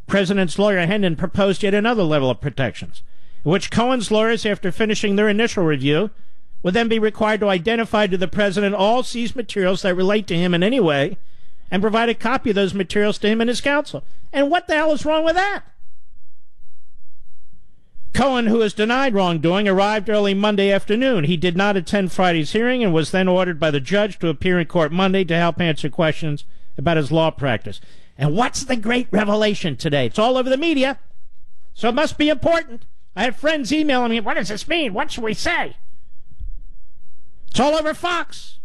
President's lawyer Hendon proposed yet another level of protections, in which Cohen's lawyers, after finishing their initial review, would then be required to identify to the president all seized materials that relate to him in any way and provide a copy of those materials to him and his counsel. And what the hell is wrong with that? Cohen, who has denied wrongdoing, arrived early Monday afternoon. He did not attend Friday's hearing and was then ordered by the judge to appear in court Monday to help answer questions about his law practice. And what's the great revelation today? It's all over the media, so it must be important. I have friends emailing me, what does this mean? What should we say? It's all over Fox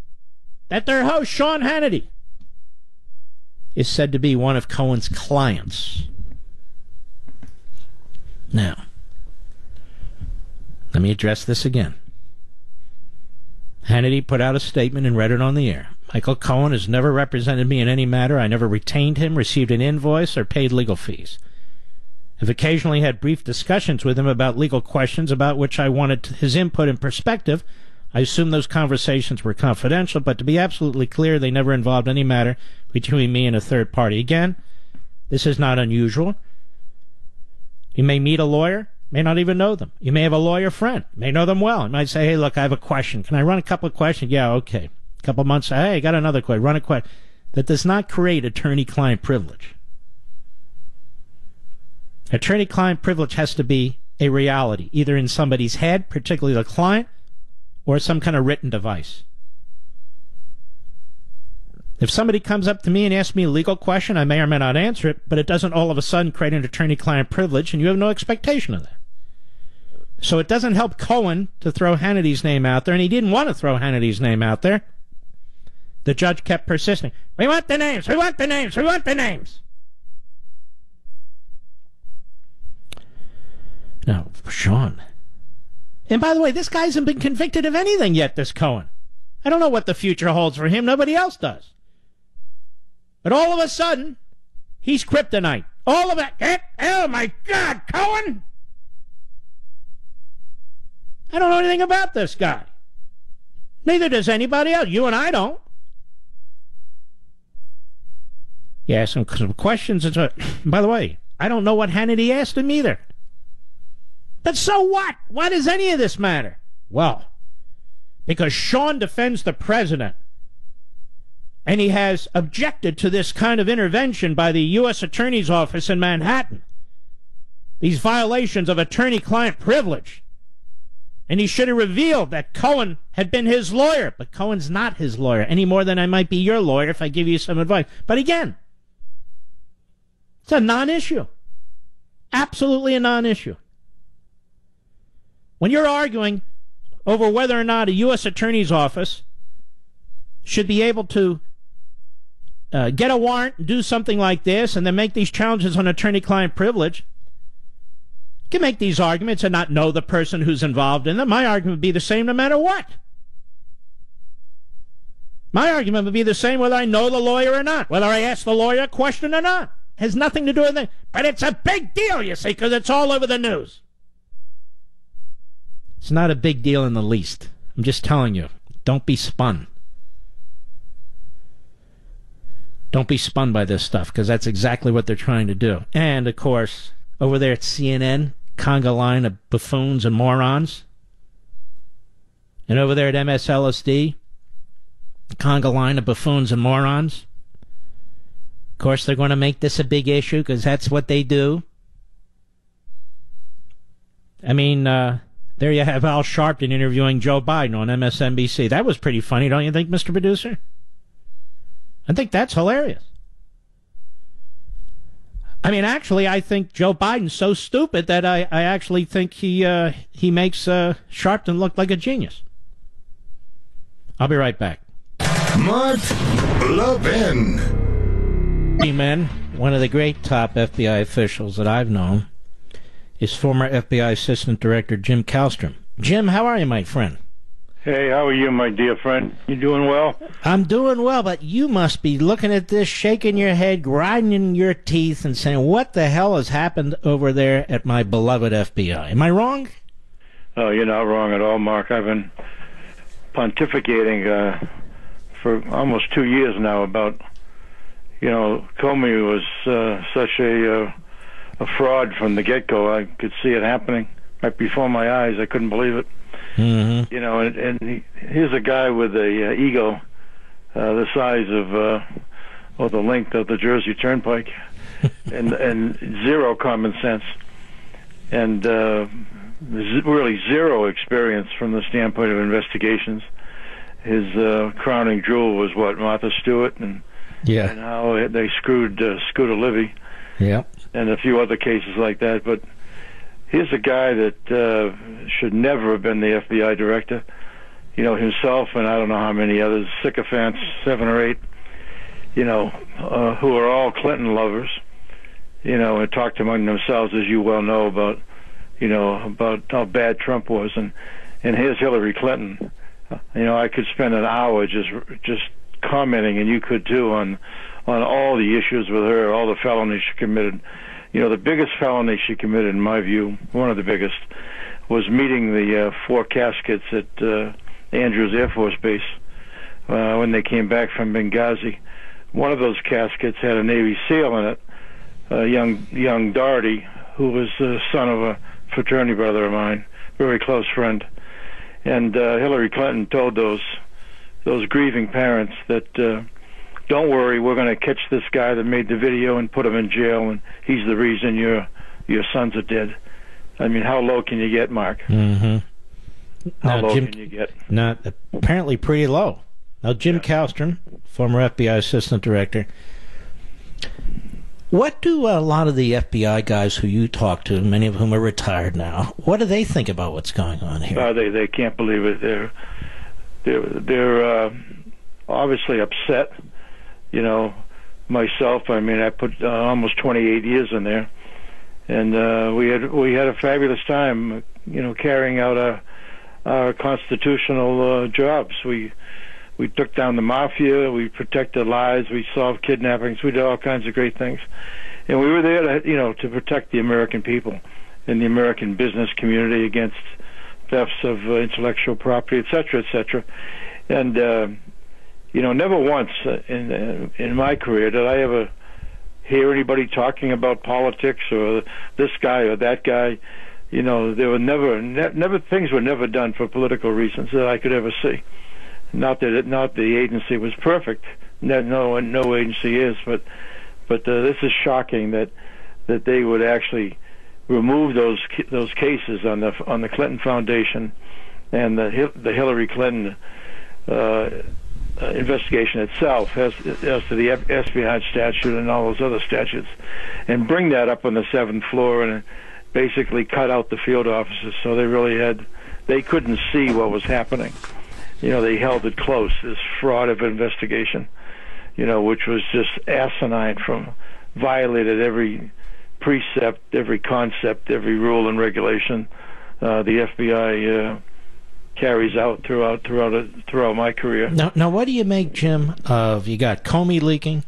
that their host, Sean Hannity, is said to be one of Cohen's clients. Now, let me address this again. Hannity put out a statement and read it on the air. Michael Cohen has never represented me in any matter. I never retained him, received an invoice, or paid legal fees. I've occasionally had brief discussions with him about legal questions about which I wanted his input and perspective I assume those conversations were confidential, but to be absolutely clear, they never involved any matter between me and a third party. Again, this is not unusual. You may meet a lawyer, may not even know them. You may have a lawyer friend, may know them well. You might say, hey, look, I have a question. Can I run a couple of questions? Yeah, okay. A couple of months, hey, I got another question. Run a question. That does not create attorney-client privilege. Attorney-client privilege has to be a reality, either in somebody's head, particularly the client, or some kind of written device. If somebody comes up to me and asks me a legal question, I may or may not answer it, but it doesn't all of a sudden create an attorney-client privilege, and you have no expectation of that. So it doesn't help Cohen to throw Hannity's name out there, and he didn't want to throw Hannity's name out there. The judge kept persisting. We want the names, we want the names, we want the names. Now, Sean. And by the way, this guy hasn't been convicted of anything yet, this Cohen. I don't know what the future holds for him. Nobody else does. But all of a sudden, he's kryptonite. All of it. Oh, my God, Cohen! I don't know anything about this guy. Neither does anybody else. You and I don't. Yeah, some questions. By the way, I don't know what Hannity asked him either. But so what? Why does any of this matter? Well, because Sean defends the president, and he has objected to this kind of intervention by the U.S. Attorney's Office in Manhattan. These violations of attorney-client privilege. And he should have revealed that Cohen had been his lawyer. But Cohen's not his lawyer, any more than I might be your lawyer if I give you some advice. But again, it's a non-issue. Absolutely a non-issue. When you're arguing over whether or not a U.S. Attorney's Office should be able to get a warrant and do something like this and then make these challenges on attorney-client privilege, you can make these arguments and not know the person who's involved in them. My argument would be the same no matter what. My argument would be the same whether I know the lawyer or not, whether I ask the lawyer a question or not. It has nothing to do with it. But it's a big deal, you see, because it's all over the news. It's not a big deal in the least. I'm just telling you, don't be spun. Don't be spun by this stuff, because that's exactly what they're trying to do. And, of course, over there at CNN, conga line of buffoons and morons. And over there at MSLSD, conga line of buffoons and morons. Of course, they're going to make this a big issue, because that's what they do. I mean, there you have Al Sharpton interviewing Joe Biden on MSNBC. That was pretty funny, don't you think, Mr. Producer? I think that's hilarious. I mean, actually, I think Joe Biden's so stupid that I actually think he makes Sharpton look like a genius. I'll be right back. Mark Levin. Men, one of the great top FBI officials that I've known is former FBI Assistant Director Jim Kallstrom. Jim, how are you, my friend? Hey, how are you, my dear friend? You doing well? I'm doing well, but you must be looking at this, shaking your head, grinding your teeth, and saying, what the hell has happened over there at my beloved FBI? Am I wrong? Oh, you're not wrong at all, Mark. I've been pontificating for almost 2 years now about, Comey was such a fraud from the get-go. I could see it happening right before my eyes. I couldn't believe it. Mm-hmm. Here's a guy with a ego the size of the length of the Jersey Turnpike, and zero common sense, and really zero experience from the standpoint of investigations. His crowning jewel was Martha Stewart, and how they screwed Scooter Libby, and a few other cases like that. But here's a guy that should never have been the FBI director. Himself and I don't know how many others, sycophants, 7 or 8, who are all Clinton lovers, and talked among themselves, as you well know, about how bad Trump was. And here's Hillary Clinton. I could spend an hour just commenting, and you could too, on all the issues with her, all the felonies she committed. The biggest felony she committed, in my view, one of the biggest, was meeting the 4 caskets at Andrews Air Force Base when they came back from Benghazi. One of those caskets had a Navy SEAL in it, young Doherty, who was the son of a fraternity brother of mine, very close friend. And Hillary Clinton told those grieving parents that, don't worry, we're going to catch this guy that made the video and put him in jail, and he's the reason your sons are dead. I mean, how low can you get, Mark? Mm-hmm. How low can you get? Not apparently pretty low. Now, Jim Kallstrom, former FBI assistant director, what do a lot of the FBI guys who you talk to, many of whom are retired now, what do they think about what's going on here? They can't believe it. They're obviously upset. You know, myself, I mean, I put almost 28 years in there, and we had a fabulous time, you know, carrying out our constitutional jobs. We took down the mafia, we protected lives, we solved kidnappings, we did all kinds of great things. And we were there to protect the American people and the American business community against thefts of intellectual property, et cetera, and never once in my career did I ever hear anybody talking about politics or this guy or that guy. You know, there were never things were never done for political reasons that I could ever see. Not the agency was perfect. No agency is, but this is shocking that they would actually remove those cases on the Clinton Foundation and the Hillary Clinton investigation itself as to the espionage statute and all those other statutes, and bring that up on the 7th floor and basically cut out the field offices, so they couldn't see what was happening. You know, they held it close, this fraud of investigation, you know, which was just asinine, violated every precept, every concept, every rule and regulation the FBI carries out throughout my career. Now, what do you make, Jim, of, you got Comey leaking,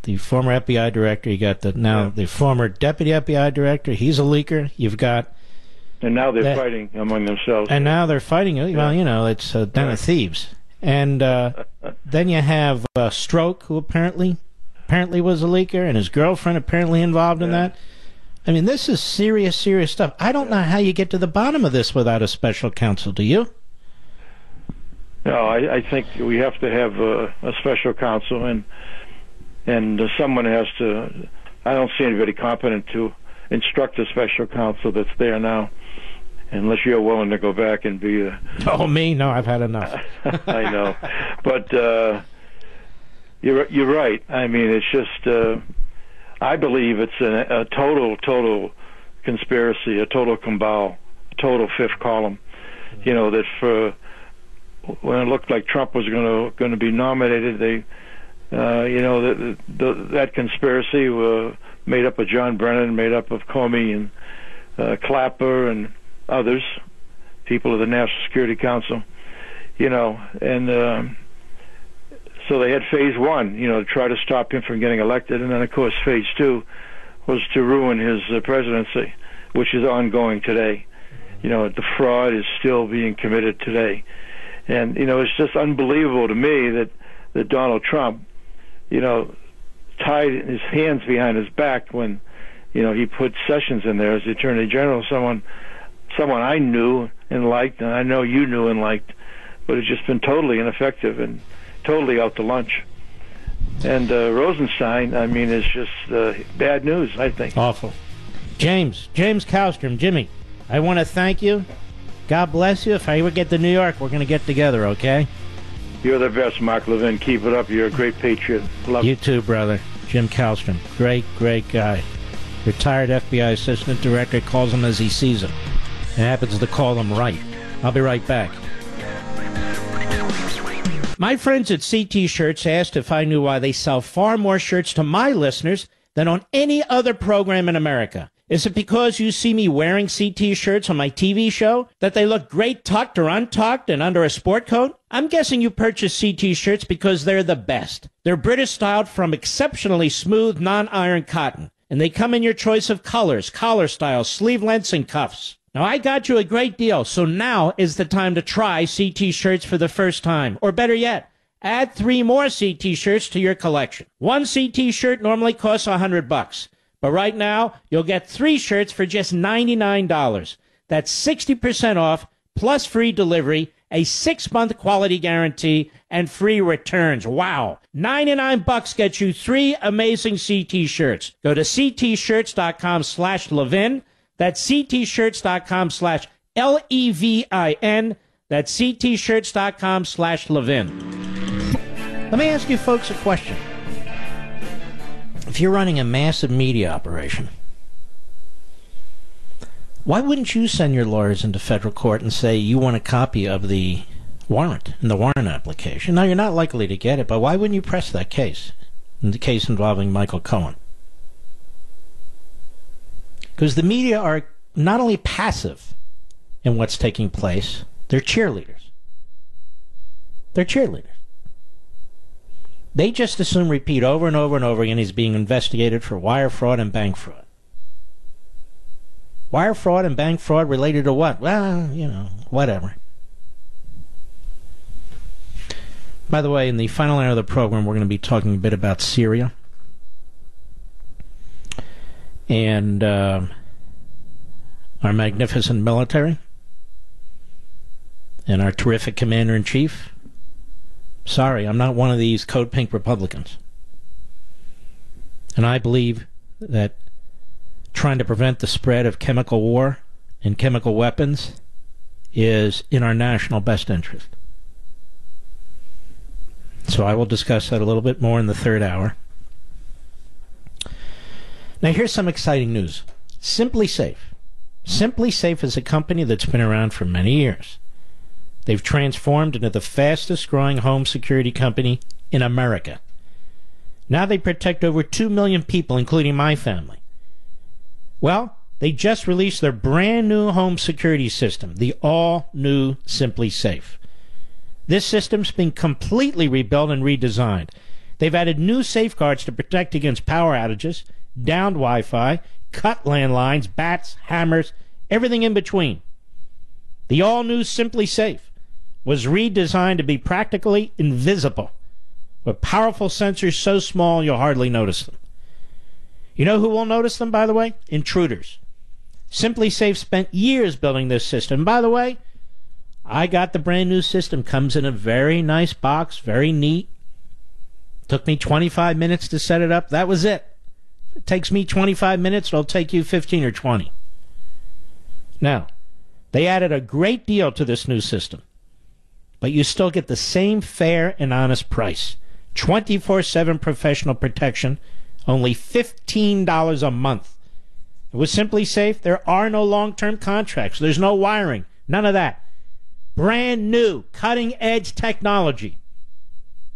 the former FBI director, you got the former deputy FBI director, he's a leaker, you've got... And now they're fighting among themselves. And now they're fighting, well, you know, it's a den of thieves. And then you have Stroke, who apparently was a leaker, and his girlfriend apparently involved in that. I mean, this is serious stuff. I don't know how you get to the bottom of this without a special counsel, do you? No, I think we have to have a special counsel, and someone has to... I don't see anybody competent to instruct a special counsel that's there now, unless you're willing to go back and be a... Oh, me? No, I've had enough. I know. But you're right. I mean, it's just... I believe it's a total conspiracy, a total cabal, a total fifth column. You know, that when it looked like Trump was going to be nominated, they... that conspiracy made up of John Brennan, made up of Comey and Clapper and others, people of the National Security Council, you know, and so they had phase one, you know, to try to stop him from getting elected, and then of course phase two was to ruin his presidency, which is ongoing today. You know, the fraud is still being committed today, and you know, it's just unbelievable to me that Donald Trump, you know, tied his hands behind his back when, you know, he put Sessions in there as the Attorney General, someone I knew and liked, and I know you knew and liked, but it's just been totally ineffective and totally out to lunch. And Rosenstein, I mean, is just bad news, I think. Awful. James Kallstrom, Jimmy, I want to thank you. God bless you. If I ever get to New York, we're going to get together, okay? You're the best, Mark Levin. Keep it up. You're a great patriot. Love you too, brother. Jim Kallstrom. Great guy. Retired FBI assistant director, calls him as he sees him. And happens to call him right. I'll be right back. My friends at CT Shirts asked if I knew why they sell far more shirts to my listeners than on any other program in America. Is it because you see me wearing CT shirts on my TV show, that they look great tucked or untucked and under a sport coat? I'm guessing you purchase CT shirts because they're the best. They're British styled from exceptionally smooth, non-iron cotton, and they come in your choice of colors, collar styles, sleeve lengths, and cuffs. Now, I got you a great deal, so now is the time to try CT shirts for the first time. Or better yet, add 3 more CT shirts to your collection. One CT shirt normally costs $100, but right now, you'll get 3 shirts for just $99. That's 60% off, plus free delivery, a 6-month quality guarantee, and free returns. Wow. $99 gets you 3 amazing CT shirts. Go to ctshirts.com/Levin. That's ctshirts.com/Levin. That's ctshirts.com/Levin. Let me ask you folks a question. If you're running a massive media operation, why wouldn't you send your lawyers into federal court and say you want a copy of the warrant in the warrant application? Now, you're not likely to get it, but why wouldn't you press that case, in the case involving Michael Cohen? Because the media are not only passive in what's taking place, they're cheerleaders. They're cheerleaders. They just assume, repeat over and over and over again, he's being investigated for wire fraud and bank fraud. Wire fraud and bank fraud related to what? Well, whatever. By the way, in the final hour of the program, we're going to be talking a bit about Syria. And our magnificent military and our terrific commander-in-chief. Sorry, I'm not one of these code pink Republicans. And I believe that trying to prevent the spread of chemical war and chemical weapons is in our national best interest. So I will discuss that a little bit more in the third hour. Now, here's some exciting news. Simply Safe. Simply Safe is a company that's been around for many years. They've transformed into the fastest-growing home security company in America. Now they protect over 2 million people, including my family. Well, they just released their brand-new home security system, the all-new Simply Safe. This system's been completely rebuilt and redesigned. They've added new safeguards to protect against power outages, downed Wi-Fi, cut landlines, bats, hammers, everything in between. The all-new Simply Safe was redesigned to be practically invisible, with powerful sensors so small you'll hardly notice them. You know who will notice them, by the way? Intruders. Simply Safe spent years building this system. By the way, I got the brand new system. Comes in a very nice box, very neat. Took me 25 minutes to set it up. That was it. If it takes me 25 minutes, it'll take you 15 or 20. Now, they added a great deal to this new system, but you still get the same fair and honest price. 24/7 professional protection, only $15 a month. With Simply Safe, there are no long-term contracts. There's no wiring. None of that. Brand new, cutting-edge technology.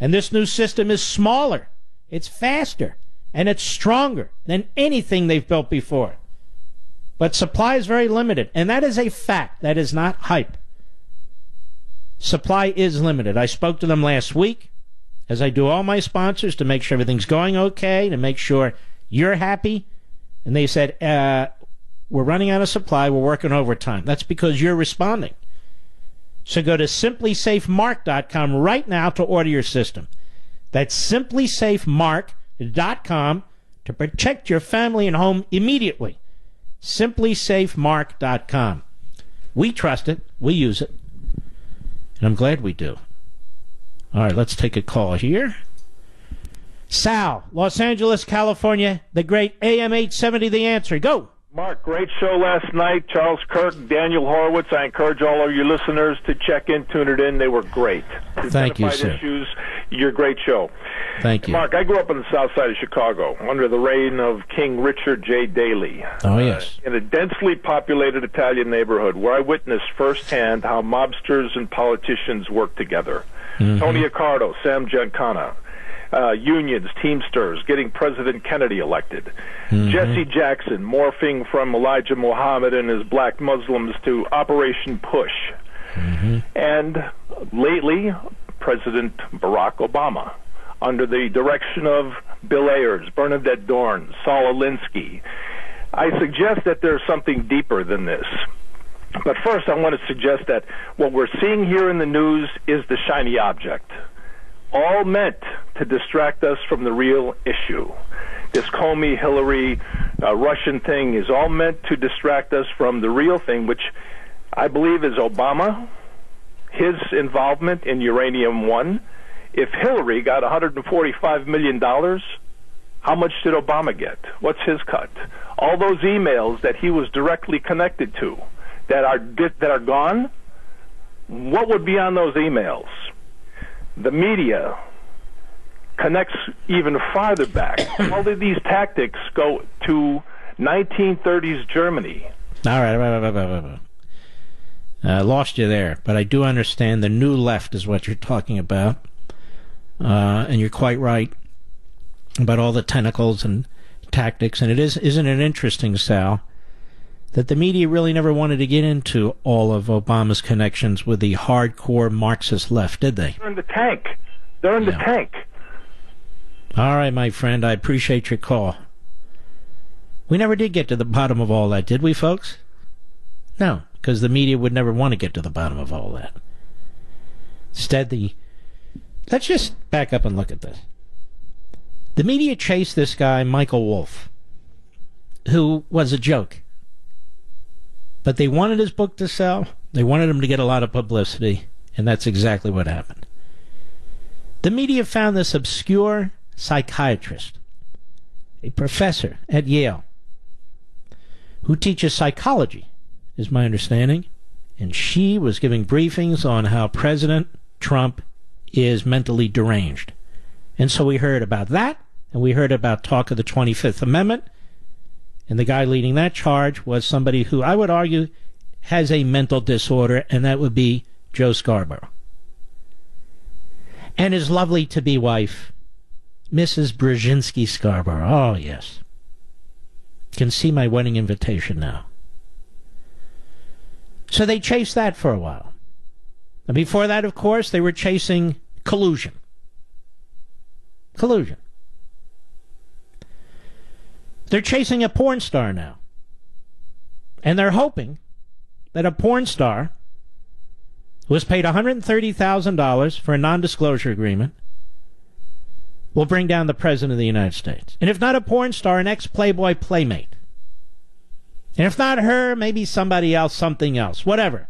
And this new system is smaller, it's faster, and it's stronger than anything they've built before. But supply is very limited, and that is a fact. That is not hype. Supply is limited. I spoke to them last week, as I do all my sponsors, to make sure everything's going okay, to make sure you're happy. And they said, we're running out of supply, we're working overtime. That's because you're responding. So go to simplysafemark.com right now to order your system. That's simplysafemark.com to protect your family and home immediately. simplysafemark.com. We trust it. We use it. And I'm glad we do. All right, let's take a call here. Sal, Los Angeles, California, the great AM 870, The Answer. Go. Mark, great show last night. Charles Kirk, Daniel Horowitz. I encourage all of your listeners to check in, tune it in. They were great. Thank you, sir. Issues, your great show. Thank you. Mark, I grew up on the south side of Chicago under the reign of King Richard J. Daley. Oh, yes. In a densely populated Italian neighborhood where I witnessed firsthand how mobsters and politicians work together. Mm-hmm. Tony Accardo, Sam Giancana. Unions, Teamsters, getting President Kennedy elected. Mm-hmm. Jesse Jackson morphing from Elijah Muhammad and his black Muslims to Operation Push. Mm-hmm. And lately, President Barack Obama, under the direction of Bill Ayers, Bernadette Dorn, Saul Alinsky. I suggest that there's something deeper than this. But first, I want to suggest that what we're seeing here in the news is the shiny object, all meant to distract us from the real issue. This Comey, Hillary, Russian thing is all meant to distract us from the real thing, which I believe is Obama, his involvement in Uranium One. If Hillary got $145 million, how much did Obama get? What's his cut? All those emails that he was directly connected to that are gone, what would be on those emails? The media connects even farther back. All of these tactics go to 1930s Germany. All right. Lost you there, but I do understand the new left is what you're talking about. And you're quite right about all the tentacles and tactics. And isn't it interesting, Sal, that the media really never wanted to get into all of Obama's connections with the hardcore Marxist left, did they? They're in the tank. They're in the tank. All right, my friend, I appreciate your call. We never did get to the bottom of all that, did we, folks? No, because the media would never want to get to the bottom of all that. Instead, let's just back up and look at this. The media chased this guy, Michael Wolff, who was a joke. But they wanted his book to sell. They wanted him to get a lot of publicity. And that's exactly what happened. The media found this obscure psychiatrist, a professor at Yale, who teaches psychology, is my understanding. And she was giving briefings on how President Trump is mentally deranged. And so we heard about that, and we heard about talk of the 25th Amendment, and the guy leading that charge was somebody who I would argue has a mental disorder, and that would be Joe Scarborough. And his lovely to-be wife, Mrs. Brzezinski Scarborough. Oh, yes. Can see my wedding invitation now. So they chased that for a while. And before that, of course, they were chasing collusion. Collusion. They're chasing a porn star now. And they're hoping that a porn star who was paid $130,000 for a non-disclosure agreement will bring down the President of the United States. And if not a porn star, an ex-Playboy playmate. And if not her, maybe somebody else, something else, whatever.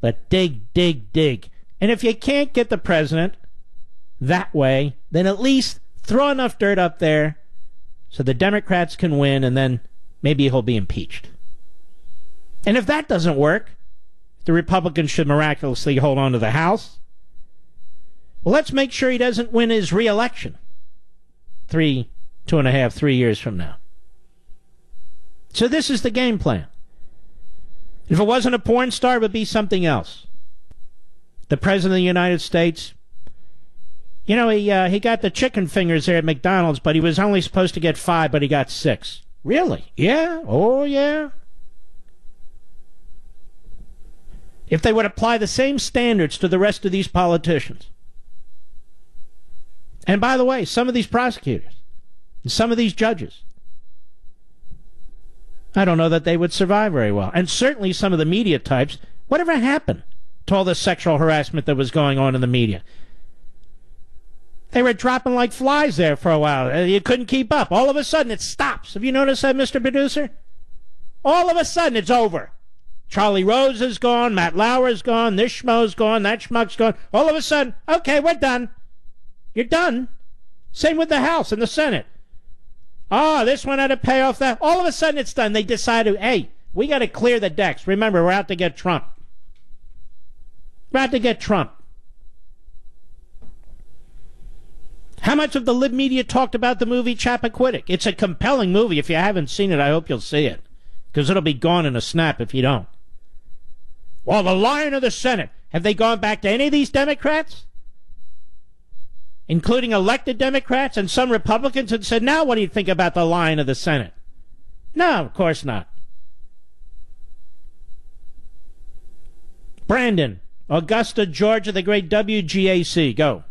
But dig, dig, dig. And if you can't get the president that way, then at least throw enough dirt up there so the Democrats can win, and then maybe he'll be impeached. And if that doesn't work, the Republicans should miraculously hold on to the House. Well, let's make sure he doesn't win his re-election 3 years from now. So this is the game plan. If it wasn't a porn star, it would be something else. The President of the United States, you know, he got the chicken fingers there at McDonald's, but he was only supposed to get 5, but he got 6. Really? Yeah? Oh, yeah. If they would apply the same standards to the rest of these politicians. And by the way, some of these prosecutors and some of these judges, I don't know that they would survive very well. And certainly some of the media types, whatever happened to all the sexual harassment that was going on in the media? They were dropping like flies there for a while. You couldn't keep up. All of a sudden it stops. Have you noticed that, Mr. Producer? All of a sudden it's over. Charlie Rose is gone, Matt Lauer's gone, this schmo's gone, that schmuck's gone. All of a sudden, okay, we're done. You're done. Same with the House and the Senate. Oh, this one had to pay off that. All of a sudden it's done. They decided, hey, we got to clear the decks. Remember, we're out to get Trump. We're out to get Trump. How much of the lib media talked about the movie Chappaquiddick? It's a compelling movie. If you haven't seen it, I hope you'll see it, because it'll be gone in a snap if you don't. Well, the Lion of the Senate. Have they gone back to any of these Democrats, including elected Democrats and some Republicans, and said, now what do you think about the Lion of the Senate? No, of course not. Brandon, Augusta, Georgia, the great WGAC. Go.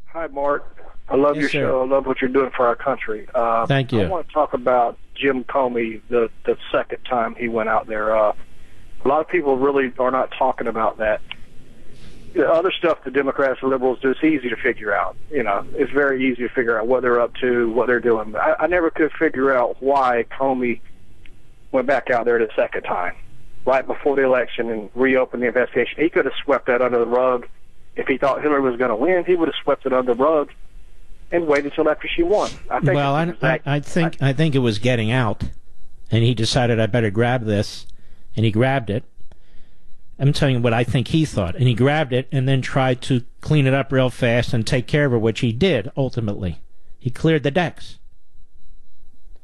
Hi, Mark. I love your show. I love what you're doing for our country. Thank you. I want to talk about Jim Comey the second time he went out there. A lot of people really are not talking about that. The other stuff the Democrats and liberals do is easy to figure out. You know, it's very easy to figure out what they're up to, what they're doing. I never could figure out why Comey went back out there the second time, right before the election, and reopened the investigation. He could have swept that under the rug. If he thought Hillary was going to win, he would have swept it under the rug and waited until after she won. I think it was getting out, and he decided I better grab this, and he grabbed it. I'm telling you what I think he thought. And he grabbed it and then tried to clean it up real fast and take care of it, which he did, ultimately. He cleared the decks.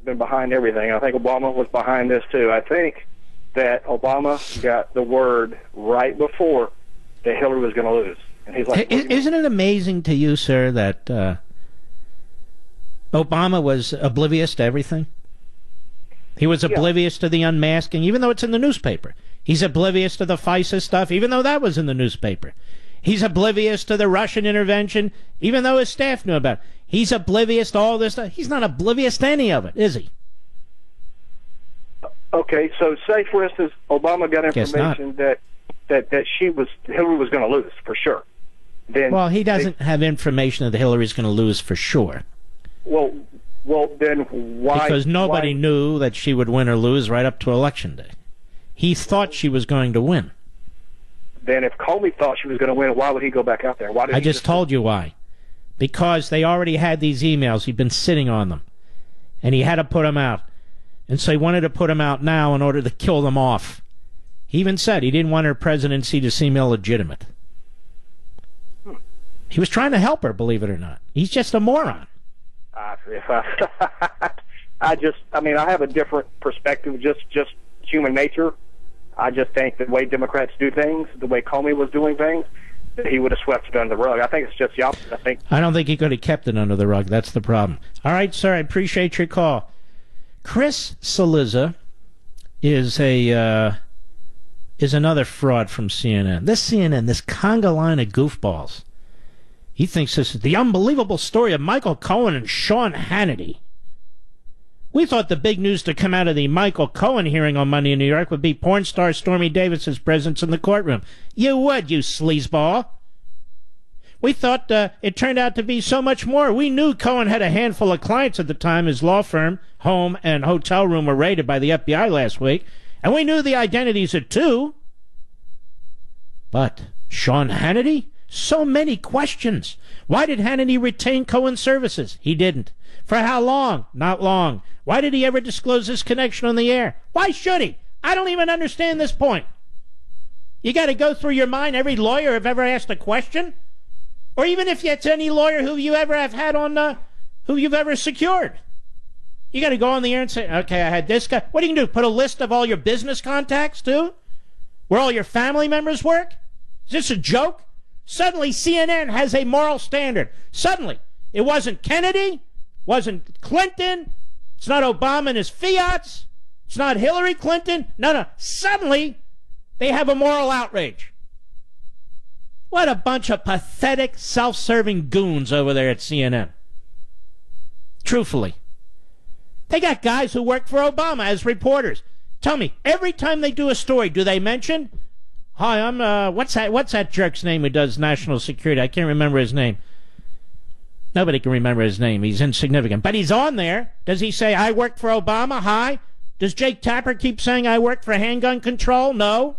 Been behind everything. I think Obama was behind this, too. I think that Obama got the word right before that Hillary was going to lose. And he's like, Isn't it amazing to you, sir, that Obama was oblivious to everything? He was oblivious to the unmasking, even though it's in the newspaper. He's oblivious to the FISA stuff, even though that was in the newspaper. He's oblivious to the Russian intervention, even though his staff knew about it. He's oblivious to all this stuff. He's not oblivious to any of it, is he? Okay, so say, for instance, Obama got information that Hillary was going to lose, for sure. Well, he doesn't have information that Hillary's going to lose for sure. Well, then why? Because nobody knew that she would win or lose right up to Election Day. He thought she was going to win. Then if Comey thought she was going to win, why would he go back out there? Why did I just told you why. Because they already had these emails. He'd been sitting on them. And he had to put them out. And so he wanted to put them out now in order to kill them off. He even said he didn't want her presidency to seem illegitimate. He was trying to help her, believe it or not. He's just a moron. I have a different perspective, just human nature. I just think the way Democrats do things, the way Comey was doing things, that he would have swept it under the rug. I think it's just the opposite. I don't think he could have kept it under the rug. That's the problem. All right, sir, I appreciate your call. Chris Cillizza is another fraud from CNN. This conga line of goofballs. He thinks this is the unbelievable story of Michael Cohen and Sean Hannity. We thought the big news to come out of the Michael Cohen hearing on Monday in New York would be porn star Stormy Davis's presence in the courtroom. You would, you sleazeball. We thought it turned out to be so much more. We knew Cohen had a handful of clients at the time his law firm, home, and hotel room were raided by the FBI last week, and we knew the identities of two. But Sean Hannity? So many questions. Why did Hannity retain Cohen's services? He didn't. For how long? Not long. Why did he ever disclose this connection on the air? Why should he? I don't even understand this point. You got to go through your mind every lawyer have ever asked a question? Or even if it's any lawyer who you ever have had on, who you've ever secured. You got to go on the air and say, okay, I had this guy. What are you going to do? Put a list of all your business contacts, too? Where all your family members work? Is this a joke? Suddenly, CNN has a moral standard. Suddenly, it wasn't Kennedy, wasn't Clinton, it's not Obama and his fiats, it's not Hillary Clinton. No. Suddenly, they have a moral outrage. What a bunch of pathetic, self-serving goons over there at CNN. Truthfully. They got guys who work for Obama as reporters. Tell me, every time they do a story, do they mention... Hi, I'm, what's that jerk's name who does national security? I can't remember his name. Nobody can remember his name. He's insignificant. But he's on there. Does he say, I work for Obama? Hi. Does Jake Tapper keep saying, I work for handgun control? No.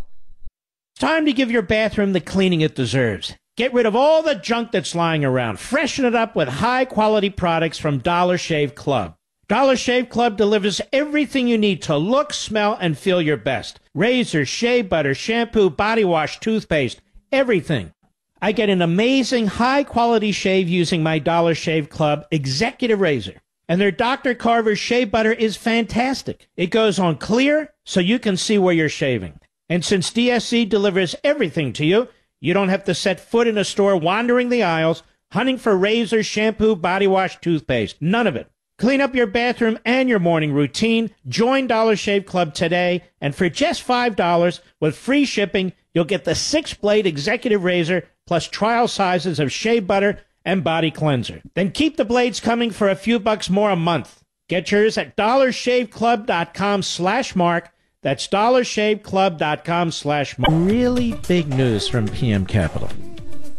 It's time to give your bathroom the cleaning it deserves. Get rid of all the junk that's lying around. Freshen it up with high-quality products from Dollar Shave Club. Dollar Shave Club delivers everything you need to look, smell, and feel your best. Razor, shave butter, shampoo, body wash, toothpaste, everything. I get an amazing high-quality shave using my Dollar Shave Club Executive Razor. And their Dr. Carver's shave butter is fantastic. It goes on clear so you can see where you're shaving. And since DSC delivers everything to you, you don't have to set foot in a store wandering the aisles, hunting for razor, shampoo, body wash, toothpaste. None of it. Clean up your bathroom and your morning routine. Join Dollar Shave Club today, and for just $5 with free shipping, you'll get the 6-blade executive razor plus trial sizes of shave butter and body cleanser. Then keep the blades coming for a few bucks more a month. Get yours at dollarshaveclub.com/Mark. That's dollarshaveclub.com/Mark. Really big news from PM Capital.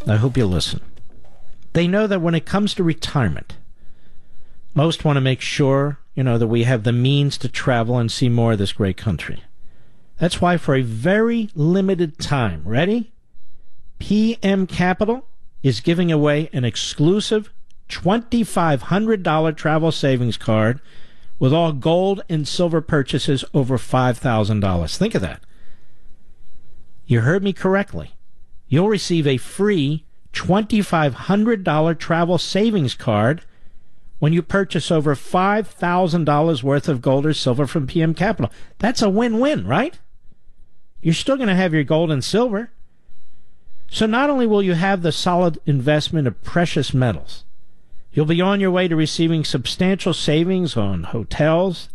I hope you listen. They know that when it comes to retirement, most want to make sure, that we have the means to travel and see more of this great country. That's why for a very limited time, ready? PM Capital is giving away an exclusive $2,500 travel savings card with all gold and silver purchases over $5,000. Think of that. You heard me correctly. You'll receive a free $2,500 travel savings card when you purchase over $5,000 worth of gold or silver from PM Capital. That's a win-win, right? You're still going to have your gold and silver. So not only will you have the solid investment of precious metals, you'll be on your way to receiving substantial savings on hotels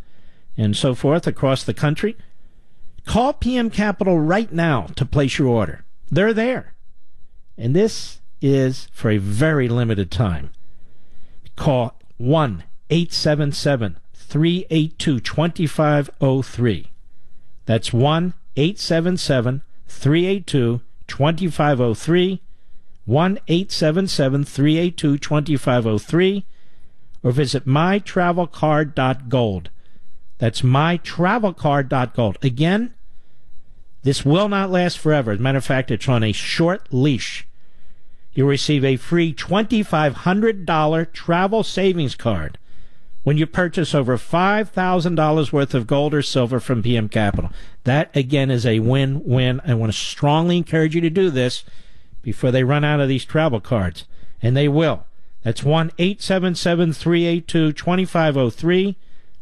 and so forth across the country. Call PM Capital right now to place your order. They're there. And this is for a very limited time. Call 1-877-382-2503. That's 1-877-382-2503. 1-877-382-2503, or visit mytravelcard.gold. That's mytravelcard.gold. Again, this will not last forever. As a matter of fact, it's on a short leash. You'll receive a free $2,500 travel savings card when you purchase over $5,000 worth of gold or silver from PM Capital. That, again, is a win-win. I want to strongly encourage you to do this before they run out of these travel cards. And they will. That's 1-877-382-2503.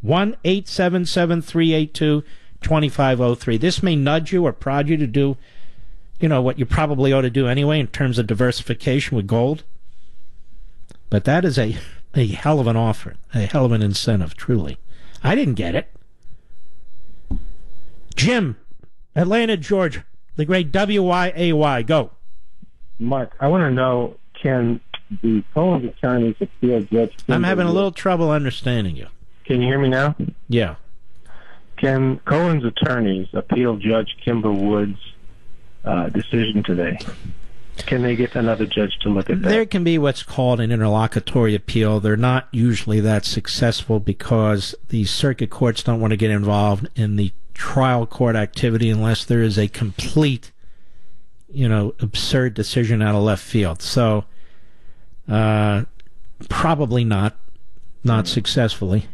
1-877-382-2503. This may nudge you or prod you to do, what you probably ought to do anyway in terms of diversification with gold. But that is a hell of an offer, a hell of an incentive, truly. I didn't get it. Jim, Atlanta, Georgia, the great WYAY. Go. Mark, I want to know, can the Cohen's attorneys appeal Judge Kimber? I'm having a little trouble understanding you. Can you hear me now? Yeah. Can Cohen's attorneys appeal Judge Kimber Wood's decision today? Can they get another judge to look at that? There can be what's called an interlocutory appeal. They're not usually that successful because the circuit courts don't want to get involved in the trial court activity unless there is a complete absurd decision out of left field. So, probably not successfully.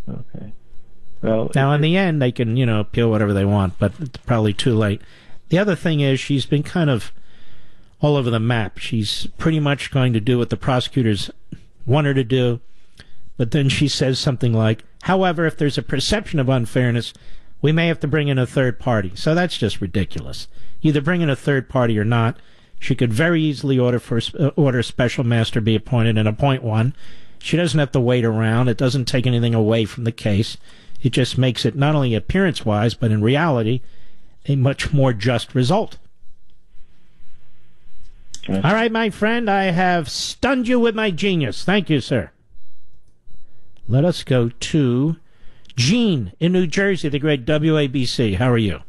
Okay. Well, now in the end, they can, appeal whatever they want, but it's probably too late. The other thing is she's been kind of all over the map. She's pretty much going to do what the prosecutors want her to do, but then she says something like, however, if there's a perception of unfairness, we may have to bring in a third party. So that's just ridiculous. Either bring in a third party or not. She could very easily order a special master be appointed and appoint one. She doesn't have to wait around. It doesn't take anything away from the case. It just makes it not only appearance-wise, but in reality, a much more just result. All right, my friend, I have stunned you with my genius. Thank you, sir. Let us go to Gene in New Jersey, the great WABC. How are you?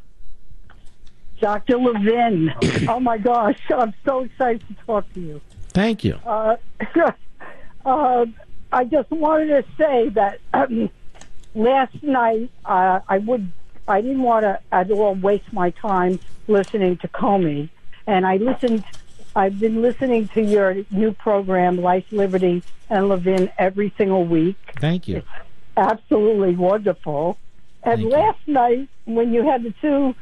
Dr. Levin. Oh, my gosh. I'm so excited to talk to you. Thank you. I just wanted to say that last night I didn't want to at all waste my time listening to Comey, and I've been listening to your new program, Life, Liberty, and Levin, every single week. Thank you. It's absolutely wonderful. And last night, when you had the two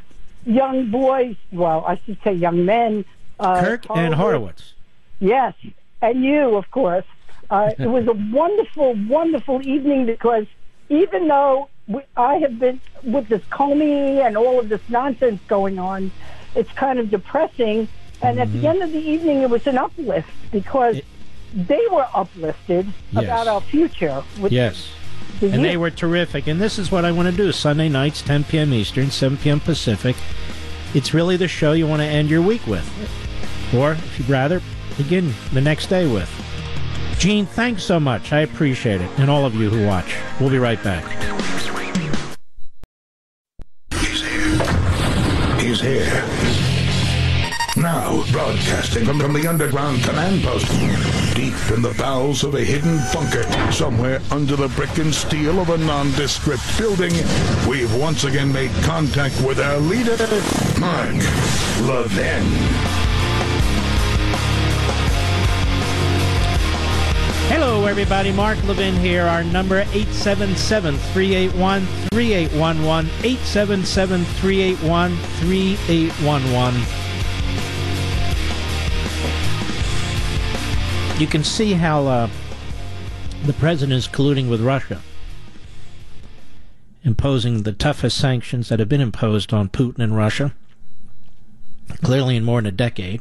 young boys, well, I should say young men, Kirk and Horowitz. Yes, and you, of course. It was a wonderful, wonderful evening because even though I have been with this Comey and all of this nonsense going on, it's kind of depressing. And at the end of the evening, it was an uplift because they were uplifted about our future. Yes. And they were terrific. And this is what I want to do. Sunday nights, 10 p.m. Eastern, 7 p.m. Pacific. It's really the show you want to end your week with. Or, if you'd rather, begin the next day with. Gene, thanks so much. I appreciate it. And all of you who watch. We'll be right back. He's here. Now, broadcasting from the underground command post, deep in the bowels of a hidden bunker, somewhere under the brick and steel of a nondescript building, we've once again made contact with our leader, Mark Levin. Hello, everybody. Mark Levin here. Our number, 877-381-3811, 877-381-3811. You can see how the president is colluding with Russia, imposing the toughest sanctions that have been imposed on Putin and Russia, clearly in more than a decade,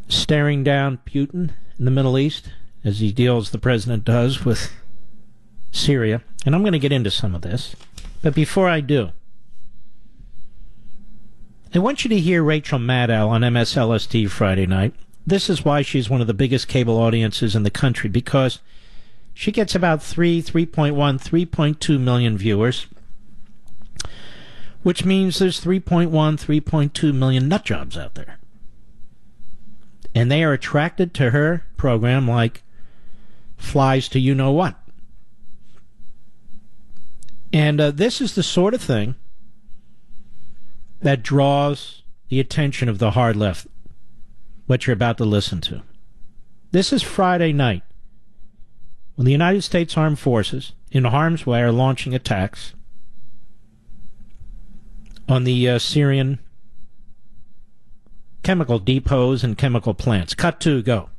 staring down Putin in the Middle East as he deals, the president does, with Syria. And I'm going to get into some of this. But before I do, I want you to hear Rachel Maddow on MSLSD Friday night. This is why she's one of the biggest cable audiences in the country, because she gets about 3.1, 3.2 million viewers, which means there's 3.1, 3.2 million nut jobs out there. And they are attracted to her program like flies to you-know-what. And this is the sort of thing that draws the attention of the hard left, what you're about to listen to. This is Friday night, when the United States Armed Forces, in harm's way, are launching attacks on the Syrian chemical depots and chemical plants. Cut to, go.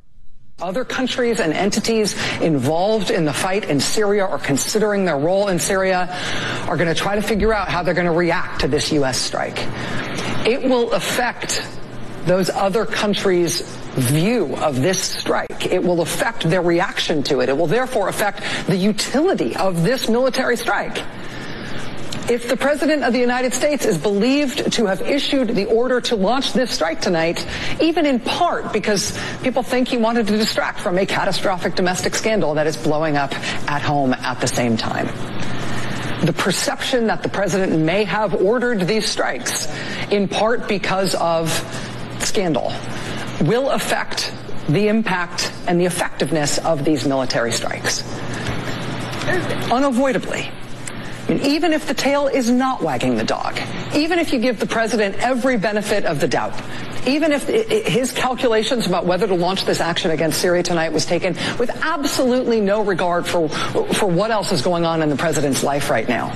Other countries and entities involved in the fight in Syria or considering their role in Syria are going to try to figure out how they're going to react to this U.S. strike. It will affect those other countries' view of this strike. It will affect their reaction to it. It will therefore affect the utility of this military strike. If the President of the United States is believed to have issued the order to launch this strike tonight, even in part because people think he wanted to distract from a catastrophic domestic scandal that is blowing up at home at the same time, the perception that the President may have ordered these strikes, in part because of scandal, will affect the impact and the effectiveness of these military strikes. Unavoidably. Even if the tail is not wagging the dog, even if you give the president every benefit of the doubt, even if his calculations about whether to launch this action against Syria tonight was taken with absolutely no regard for what else is going on in the president's life right now.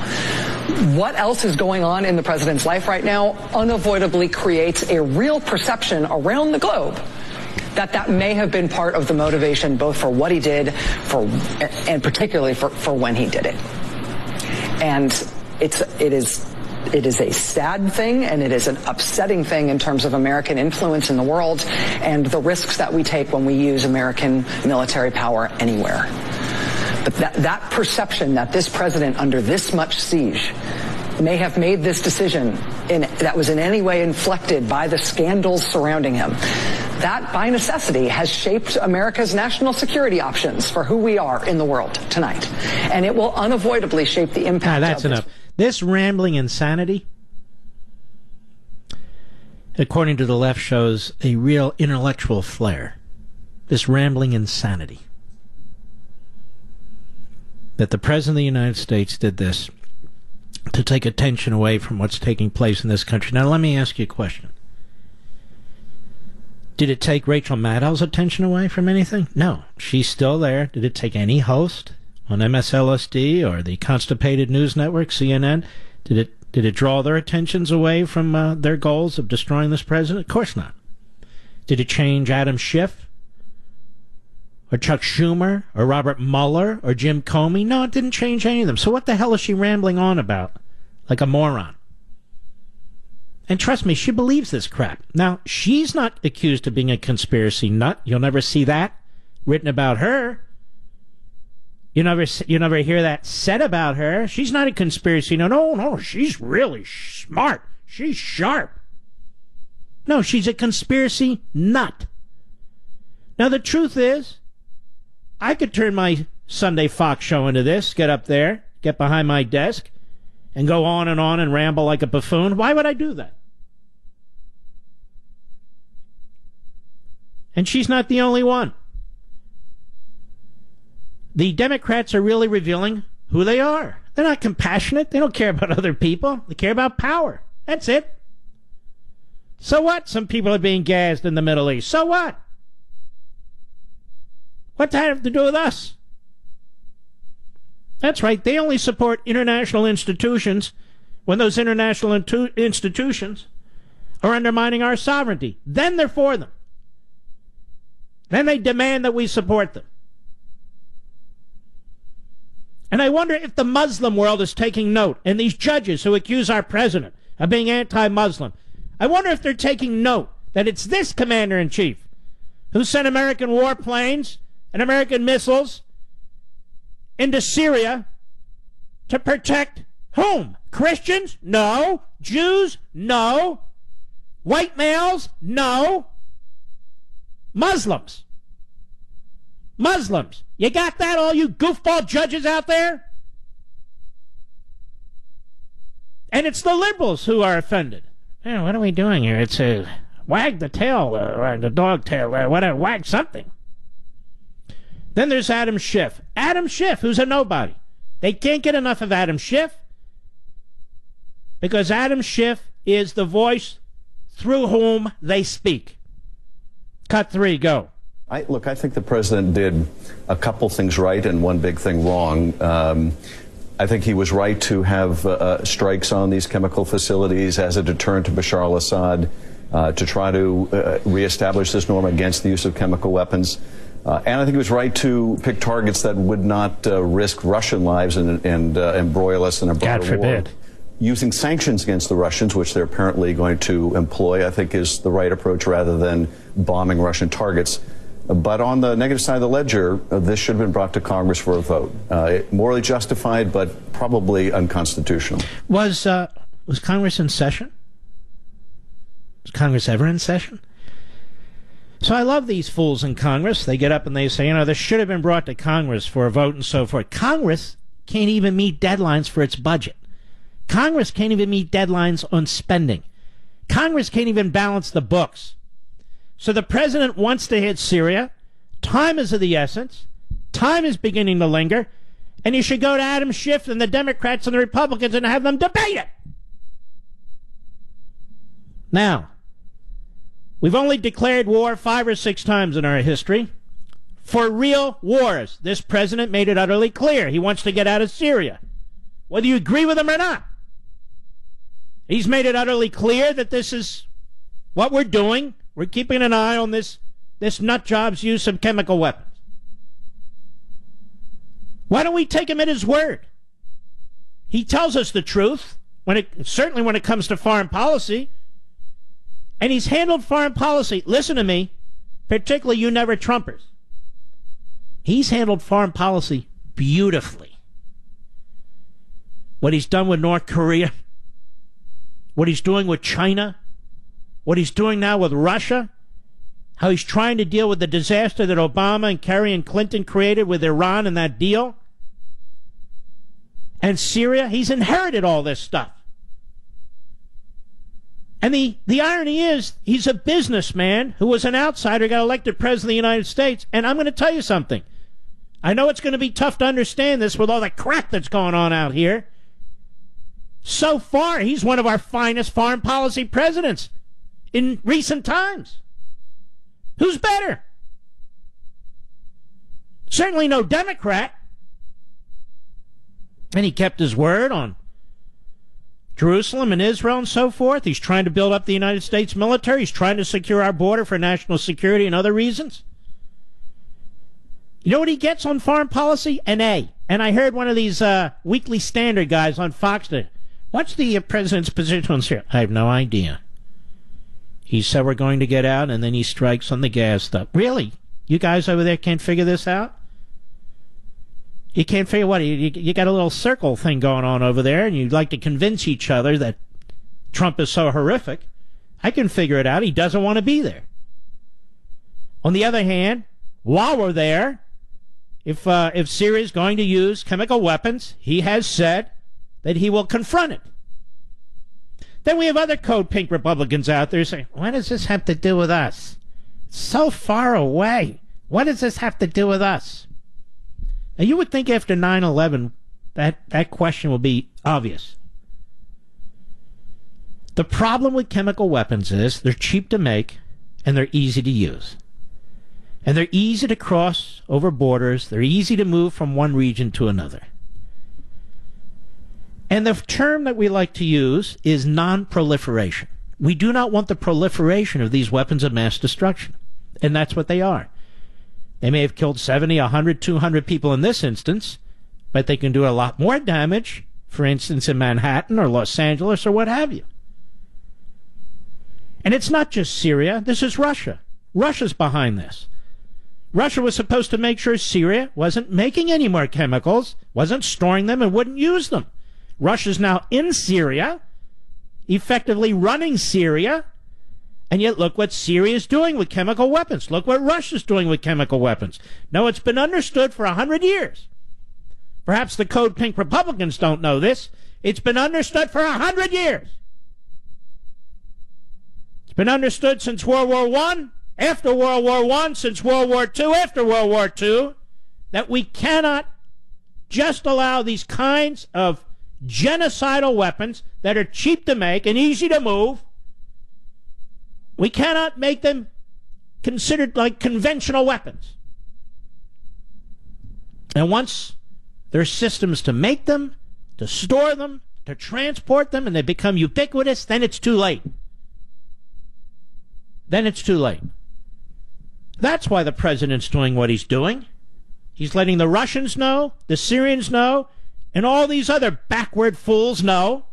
What else is going on in the president's life right now unavoidably creates a real perception around the globe that may have been part of the motivation, both for what he did and particularly for when he did it. And it is a sad thing, and it is an upsetting thing in terms of American influence in the world and the risks that we take when we use American military power anywhere. But that perception that this president, under this much siege, may have made this decision that was in any way inflected by the scandals surrounding him, that by necessity has shaped America's national security options for who we are in the world tonight. And it will unavoidably shape the impact. That's enough. This rambling insanity, according to the left, shows a real intellectual flair. This rambling insanity. That the President of the United States did this to take attention away from what's taking place in this country. Now, let me ask you a question. Did it take Rachel Maddow's attention away from anything? No. She's still there. Did it take any host on MSLSD or the Constipated News Network, CNN? Did it draw their attentions away from their goals of destroying this president? Of course not. Did it change Adam Schiff? Or Chuck Schumer? Or Robert Mueller? Or Jim Comey? No, it didn't change any of them. So what the hell is she rambling on about? Like a moron. And trust me, she believes this crap. Now, she's not accused of being a conspiracy nut. You'll never see that written about her. You never hear that said about her. She's not a conspiracy nut. No, she's really smart. She's sharp. No, she's a conspiracy nut. Now, the truth is, I could turn my Sunday Fox show into this, get up there, get behind my desk, and go on and ramble like a buffoon. Why would I do that? And she's not the only one. The Democrats are really revealing who they are. They're not compassionate. They don't care about other people. They care about power. That's it. So what? Some people are being gassed in the Middle East. So what? What does that have to do with us? That's right. They only support international institutions when those international institutions are undermining our sovereignty. Then they're for them. Then they demand that we support them. And I wonder if the Muslim world is taking note, and these judges who accuse our president of being anti-Muslim, I wonder if they're taking note that it's this commander-in-chief who sent American warplanes and American missiles into Syria to protect whom? Christians? No. Jews? No. White males? No. Muslims. Muslims. You got that, all you goofball judges out there? And it's the liberals who are offended. Man, what are we doing here? It's a wag the tail, or the dog tail, whatever, wag something. Then there's Adam Schiff. Adam Schiff, who's a nobody. They can't get enough of Adam Schiff because Adam Schiff is the voice through whom they speak. Cut 3, go. I think the president did a couple things right and one big thing wrong. I think he was right to have strikes on these chemical facilities as a deterrent to Bashar al-Assad, to try to reestablish this norm against the use of chemical weapons. And I think he was right to pick targets that would not risk Russian lives and embroil us in a broader war. God forbid. Using sanctions against the Russians, which they're apparently going to employ, I think is the right approach rather than bombing Russian targets. But on the negative side of the ledger, this should have been brought to Congress for a vote. Morally justified, but probably unconstitutional. Was Congress in session? Was Congress ever in session? So I love these fools in Congress. They get up and they say, this should have been brought to Congress for a vote and so forth. Congress can't even meet deadlines for its budget. Congress can't even meet deadlines on spending. Congress can't even balance the books. So the president wants to hit Syria. Time is of the essence. Time is beginning to linger. And you should go to Adam Schiff and the Democrats and the Republicans and have them debate it. Now, we've only declared war 5 or 6 times in our history. For real wars, this president made it utterly clear. He wants to get out of Syria, whether you agree with him or not. He's made it utterly clear that this is what we're doing. We're keeping an eye on this nut job's use of chemical weapons. Why don't we take him at his word? He tells us the truth, certainly when it comes to foreign policy. And he's handled foreign policy, listen to me, particularly you never Trumpers. He's handled foreign policy beautifully. What he's done with North Korea, what he's doing with China, what he's doing now with Russia, how he's trying to deal with the disaster that Obama and Kerry and Clinton created with Iran and that deal, and Syria. He's inherited all this stuff. And the irony is, he's a businessman who was an outsider, got elected president of the United States. And I'm going to tell you something. I know it's going to be tough to understand this with all the crap that's going on out here. So far, he's one of our finest foreign policy presidents in recent times. Who's better? Certainly no Democrat. And he kept his word on Jerusalem and Israel and so forth. He's trying to build up the United States military. He's trying to secure our border for national security and other reasons. You know what he gets on foreign policy? An A. And I heard one of these Weekly Standard guys on Fox today. What's the president's position on Syria? I have no idea. He said we're going to get out, and then he strikes on the gas stuff. Really? You guys over there can't figure this out? You can't figure what? You got a little circle thing going on over there, and you'd like to convince each other that Trump is so horrific. I can figure it out. He doesn't want to be there. On the other hand, while we're there, if Syria is going to use chemical weapons, he has said that he will confront it. Then we have other code pink Republicans out there saying, what does this have to do with us? It's so far away. What does this have to do with us? Now, you would think after 9/11 that question will be obvious. The problem with chemical weapons is they're cheap to make and they're easy to use. And they're easy to cross over borders. They're easy to move from one region to another. And the term that we like to use is non-proliferation. We do not want the proliferation of these weapons of mass destruction. And that's what they are. They may have killed 70, 100, 200 people in this instance, but they can do a lot more damage, for instance, in Manhattan or Los Angeles or what have you. And it's not just Syria. This is Russia. Russia's behind this. Russia was supposed to make sure Syria wasn't making any more chemicals, wasn't storing them, and wouldn't use them. Russia's now in Syria, effectively running Syria, and yet look what Syria is doing with chemical weapons. Look what Russia's doing with chemical weapons. Now, it's been understood for 100 years. Perhaps the Code Pink Republicans don't know this. It's been understood for 100 years. It's been understood since World War I, after World War I, since World War II, after World War II, that we cannot just allow these kinds of genocidal weapons that are cheap to make and easy to move. We cannot make them considered like conventional weapons. And once there are systems to make them, to store them, to transport them, and they become ubiquitous, then it's too late. Then it's too late. That's why the president's doing what he's doing. He's letting the Russians know, the Syrians know, and all these other backward fools know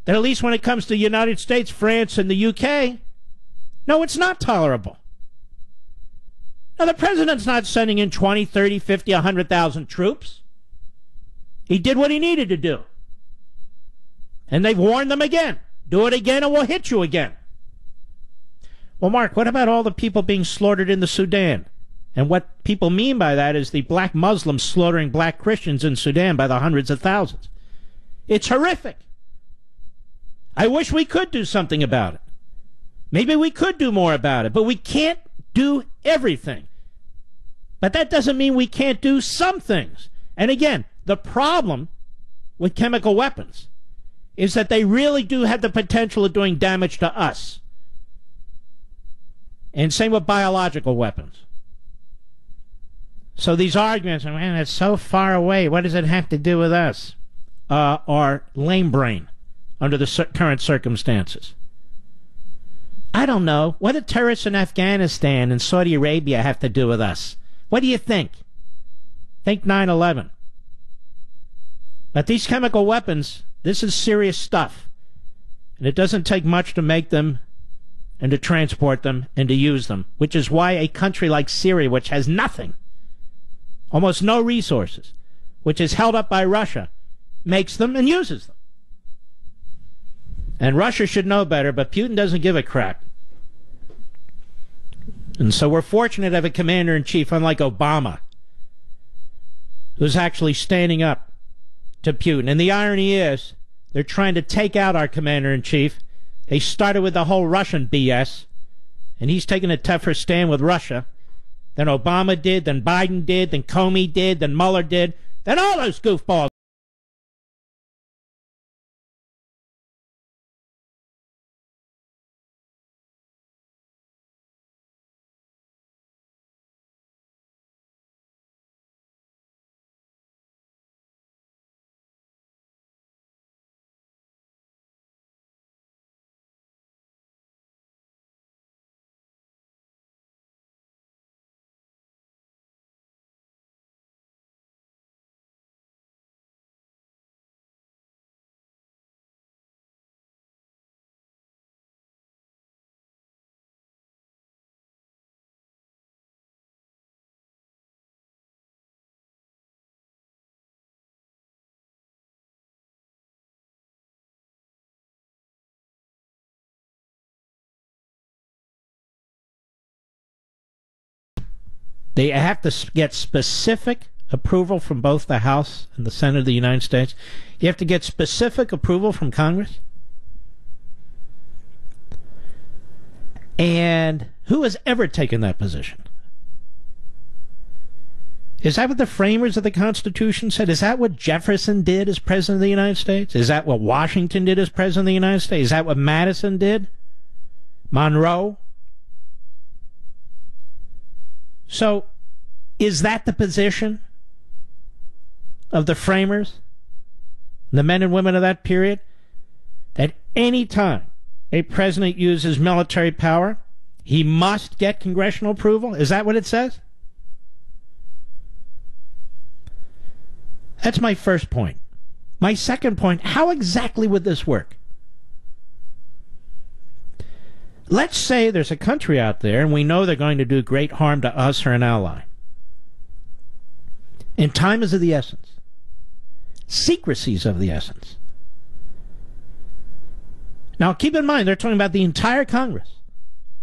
that at least when it comes to the United States, France, and the UK, no, it's not tolerable. Now, the president's not sending in 20, 30, 50, 100,000 troops. He did what he needed to do. And they've warned them again. Do it again and we'll hit you again. Well, Mark, what about all the people being slaughtered in the Sudan? And what people mean by that is the black Muslims slaughtering black Christians in Sudan by the hundreds of thousands. It's horrific. I wish we could do something about it. Maybe we could do more about it, but we can't do everything. But that doesn't mean we can't do some things. And again, the problem with chemical weapons is that they really do have the potential of doing damage to us. And same with biological weapons. So these arguments, man, it's so far away. What does it have to do with us? Are lame brain under the current circumstances. I don't know. What do terrorists in Afghanistan and Saudi Arabia have to do with us? What do you think? Think 9/11. But these chemical weapons, this is serious stuff. And it doesn't take much to make them and to transport them and to use them, which is why a country like Syria, which has nothing, almost no resources, which is held up by Russia, makes them and uses them. And Russia should know better, but Putin doesn't give a crap. And so we're fortunate to have a commander-in-chief, unlike Obama, who's actually standing up to Putin. And the irony is, they're trying to take out our commander-in-chief. They started with the whole Russian BS, and he's taking a tougher stand with Russia than Obama did, than Biden did, than Comey did, than Mueller did, than all those goofballs. They have to get specific approval from both the House and the Senate of the United States. You have to get specific approval from Congress. And who has ever taken that position? Is that what the framers of the Constitution said? Is that what Jefferson did as President of the United States? Is that what Washington did as President of the United States? Is that what Madison did? Monroe? So, is that the position of the framers, the men and women of that period? That any time a president uses military power, he must get congressional approval? Is that what it says? That's my first point. My second point, how exactly would this work? Let's say there's a country out there and we know they're going to do great harm to us or an ally. And time is of the essence. Secrecy is of the essence. Now, keep in mind, they're talking about the entire Congress.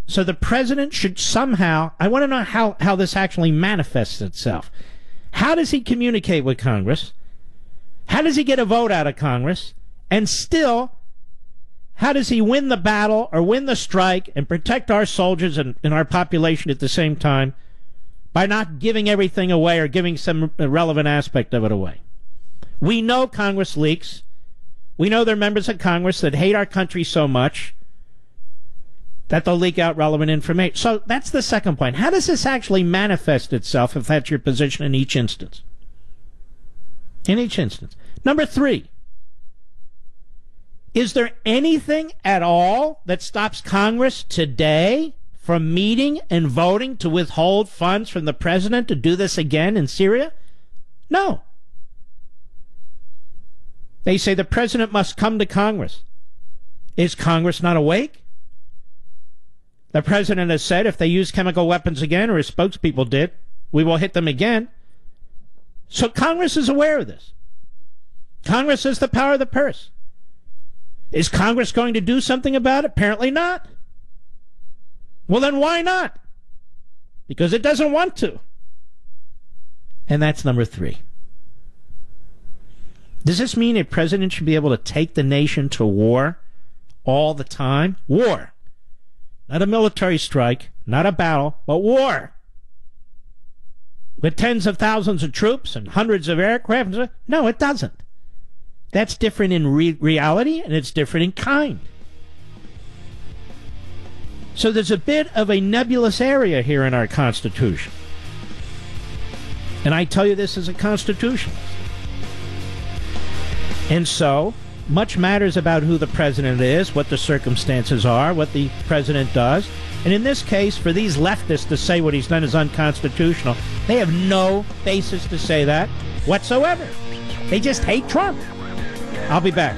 So the president should somehow, I want to know how this actually manifests itself. How does he communicate with Congress? How does he get a vote out of Congress? And still, how does he win the battle or win the strike and protect our soldiers and our population at the same time by not giving everything away or giving some relevant aspect of it away? We know Congress leaks. We know there are members of Congress that hate our country so much that they'll leak out relevant information. So that's the second point. How does this actually manifest itself if that's your position in each instance? In each instance. Number 3, is there anything at all that stops Congress today from meeting and voting to withhold funds from the president to do this again in Syria? No. They say the president must come to Congress. Is Congress not awake? The president has said if they use chemical weapons again, or his spokespeople did, we will hit them again. So Congress is aware of this. Congress has the power of the purse. Is Congress going to do something about it? Apparently not. Well, then why not? Because it doesn't want to. And that's number 3. Does this mean a president should be able to take the nation to war all the time? War. Not a military strike, not a battle, but war. With tens of thousands of troops and hundreds of aircraft? No, it doesn't. That's different in reality, and it's different in kind. So there's a bit of a nebulous area here in our Constitution. And I tell you this as a constitutionalist. And so, much matters about who the president is, what the circumstances are, what the president does. And in this case, for these leftists to say what he's done is unconstitutional, they have no basis to say that whatsoever. They just hate Trump. I'll be back.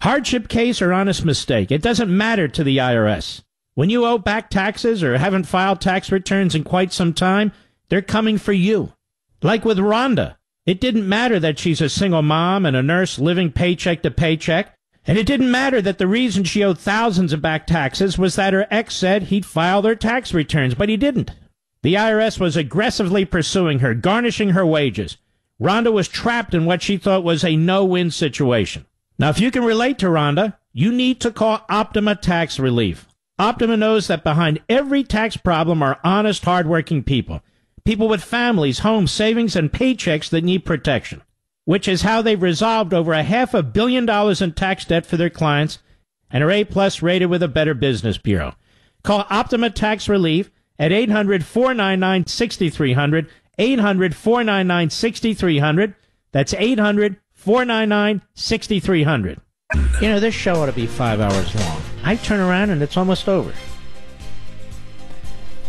Hardship case or honest mistake, it doesn't matter to the IRS. When you owe back taxes or haven't filed tax returns in quite some time, they're coming for you. Like with Rhonda. It didn't matter that she's a single mom and a nurse living paycheck to paycheck. And it didn't matter that the reason she owed thousands of back taxes was that her ex said he'd file their tax returns, but he didn't. The IRS was aggressively pursuing her, garnishing her wages. Rhonda was trapped in what she thought was a no-win situation. Now, if you can relate to Rhonda, you need to call Optima Tax Relief. Optima knows that behind every tax problem are honest, hardworking people. People with families, homes, savings, and paychecks that need protection, which is how they've resolved over $500 million in tax debt for their clients and are A-plus rated with a Better Business Bureau. Call Optima Tax Relief at 800-499-6300, 800-499-6300. That's 800-499-6300. You know, this show ought to be 5 hours long. I turn around and it's almost over.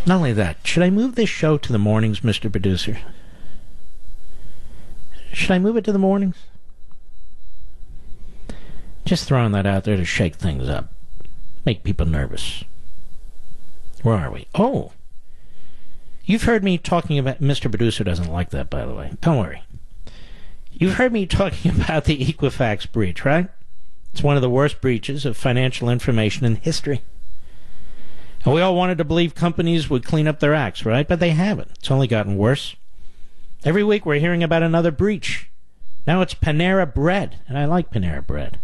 Not only that, should I move this show to the mornings, Mr. Producer? Should I move it to the mornings? Just throwing that out there to shake things up. Make people nervous. Where are we? Oh! You've heard me talking about... Mr. Producer doesn't like that, by the way. Don't worry. You've heard me talking about the Equifax breach, right? It's one of the worst breaches of financial information in history. And we all wanted to believe companies would clean up their acts, right? But they haven't. It's only gotten worse. Every week we're hearing about another breach. Now it's Panera Bread, and I like Panera Bread.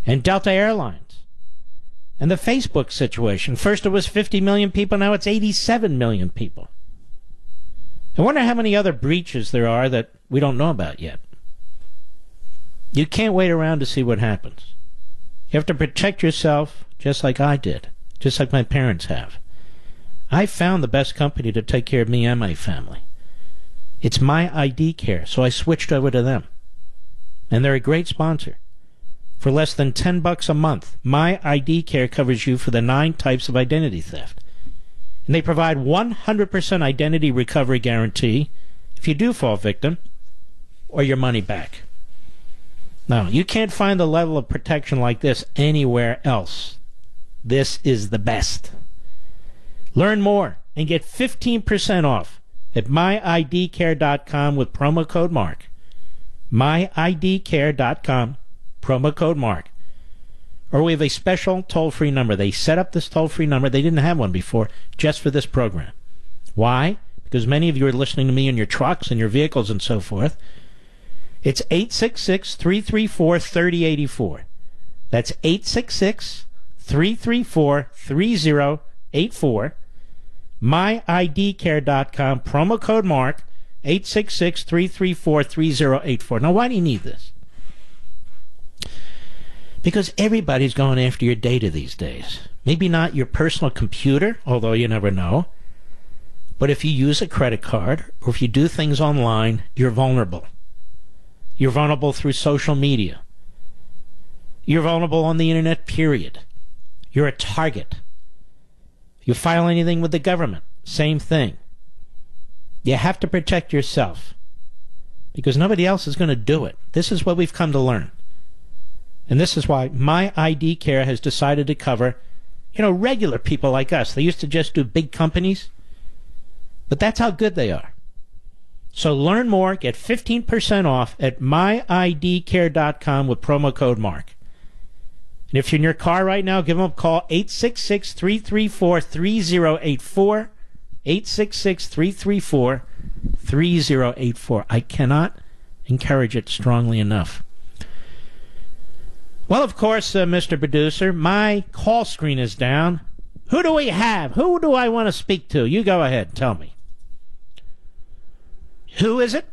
And Delta Airlines. And the Facebook situation. First it was 50 million people, now it's 87 million people. I wonder how many other breaches there are that we don't know about yet. You can't wait around to see what happens. You have to protect yourself just like I did, just like my parents have. I found the best company to take care of me and my family. It's My ID Care, so I switched over to them. And they're a great sponsor. For less than $10 a month, My ID Care covers you for the 9 types of identity theft. And they provide 100% identity recovery guarantee if you do fall victim, or your money back. Now, you can't find the level of protection like this anywhere else. This is the best. Learn more and get 15% off at myidcare.com with promo code MARK. myidcare.com, promo code MARK. Or we have a special toll-free number. They set up this toll-free number. They didn't have one before, just for this program. Why? Because many of you are listening to me in your trucks and your vehicles and so forth. It's 866-334-3084. That's 866-334-3084. myidcare.com, promo code MARK, 866-334-3084. Now, why do you need this? Because everybody's going after your data these days. Maybe not your personal computer, although you never know. But if you use a credit card or if you do things online, you're vulnerable. You're vulnerable through social media. You're vulnerable on the internet, period. You're a target. You file anything with the government, same thing. You have to protect yourself because nobody else is going to do it. This is what we've come to learn. And this is why My ID Care has decided to cover, regular people like us. They used to just do big companies, but that's how good they are. So learn more, get 15% off at myidcare.com with promo code MARK. And if you're in your car right now, give them a call, 866-334-3084, 866-334-3084. I cannot encourage it strongly enough. Well, of course, Mr. Producer, my call screen is down. Who do we have? Who do I want to speak to? You go ahead. Tell me. Who is it?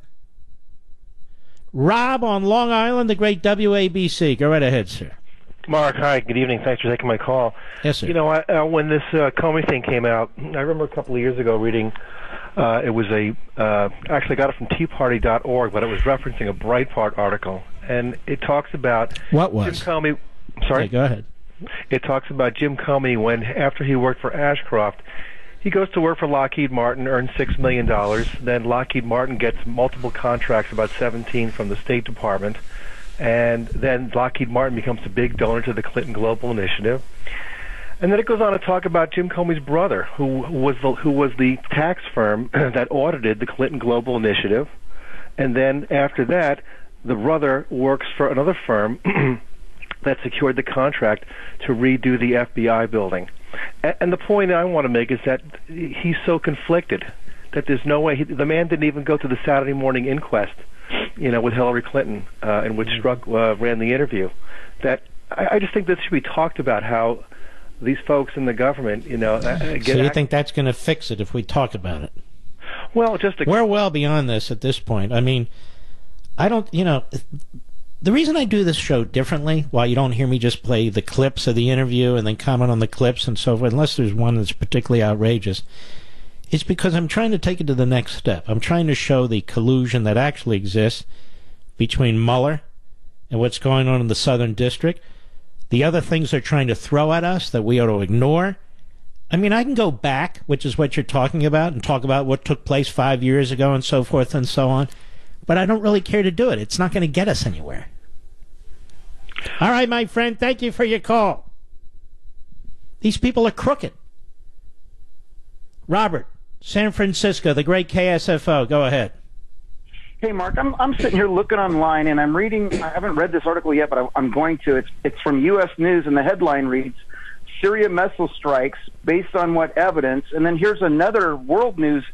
Rob on Long Island, the great WABC. Go right ahead, sir. Mark, hi. Good evening. Thanks for taking my call. Yes, sir. When this Comey thing came out, I remember a couple of years ago reading, it was actually got it from teaparty.org, but it was referencing a Breitbart article. And it talks about what was Jim Comey. Sorry, okay, go ahead. It talks about Jim Comey when, after he worked for Ashcroft, he goes to work for Lockheed Martin, earns $6 million. Then Lockheed Martin gets multiple contracts, about 17 from the State Department, and then Lockheed Martin becomes a big donor to the Clinton Global Initiative. And then it goes on to talk about Jim Comey's brother, who was the tax firm that audited the Clinton Global Initiative, and then after that, the brother works for another firm that secured the contract to redo the FBI building. And the point I want to make is that he's so conflicted that there's no way the man didn't even go to the Saturday morning inquest, with Hillary Clinton, in which Strzok ran the interview. That I just think that should be talked about, how these folks in the government, So you think that's going to fix it if we talk about it? Well, we're well beyond this at this point. I mean, I don't, the reason I do this show differently, while you don't hear me just play the clips of the interview and then comment on the clips and so forth, unless there's one that's particularly outrageous, is because I'm trying to take it to the next step. I'm trying to show the collusion that actually exists between Mueller and what's going on in the Southern District, the other things they're trying to throw at us that we ought to ignore. I mean, I can go back, which is what you're talking about, and talk about what took place 5 years ago and so forth and so on. But I don't really care to do it. It's not going to get us anywhere. All right, my friend, thank you for your call. These people are crooked. Robert, San Francisco, the great KSFO. Go ahead. Hey, Mark, I'm sitting here looking online, and I'm reading. I haven't read this article yet, but I'm going to. It's from U.S. News, and the headline reads, Syria missile strikes based on what evidence? And then here's another World News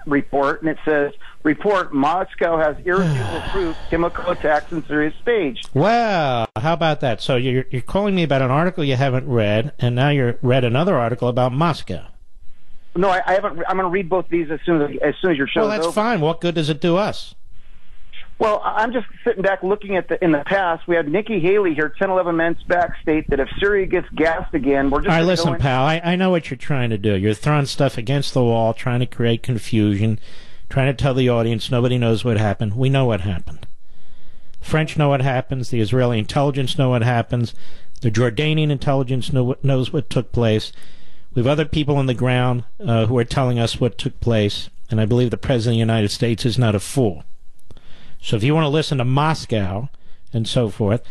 report, and it says, report, Moscow has irrefutable proof chemical attacks in Syria staged. Well, how about that? So you're calling me about an article you haven't read, and now you read another article about Moscow. No, I haven't. I'm going to read both these as soon as your show's over. Well, that's fine. What good does it do us? Well, I'm just sitting back looking at in the past. We had Nikki Haley here 10, 11 months back state that if Syria gets gassed again, we're just all right, gonna listen, go in. pal, I know what you're trying to do. You're throwing stuff against the wall, trying to create confusion, trying to tell the audience nobody knows what happened. We know what happened. French know what happens. The Israeli intelligence know what happens. The Jordanian intelligence knows what took place. We have other people on the ground who are telling us what took place, and I believe the President of the United States is not a fool. So if you want to listen to Moscow and so forth,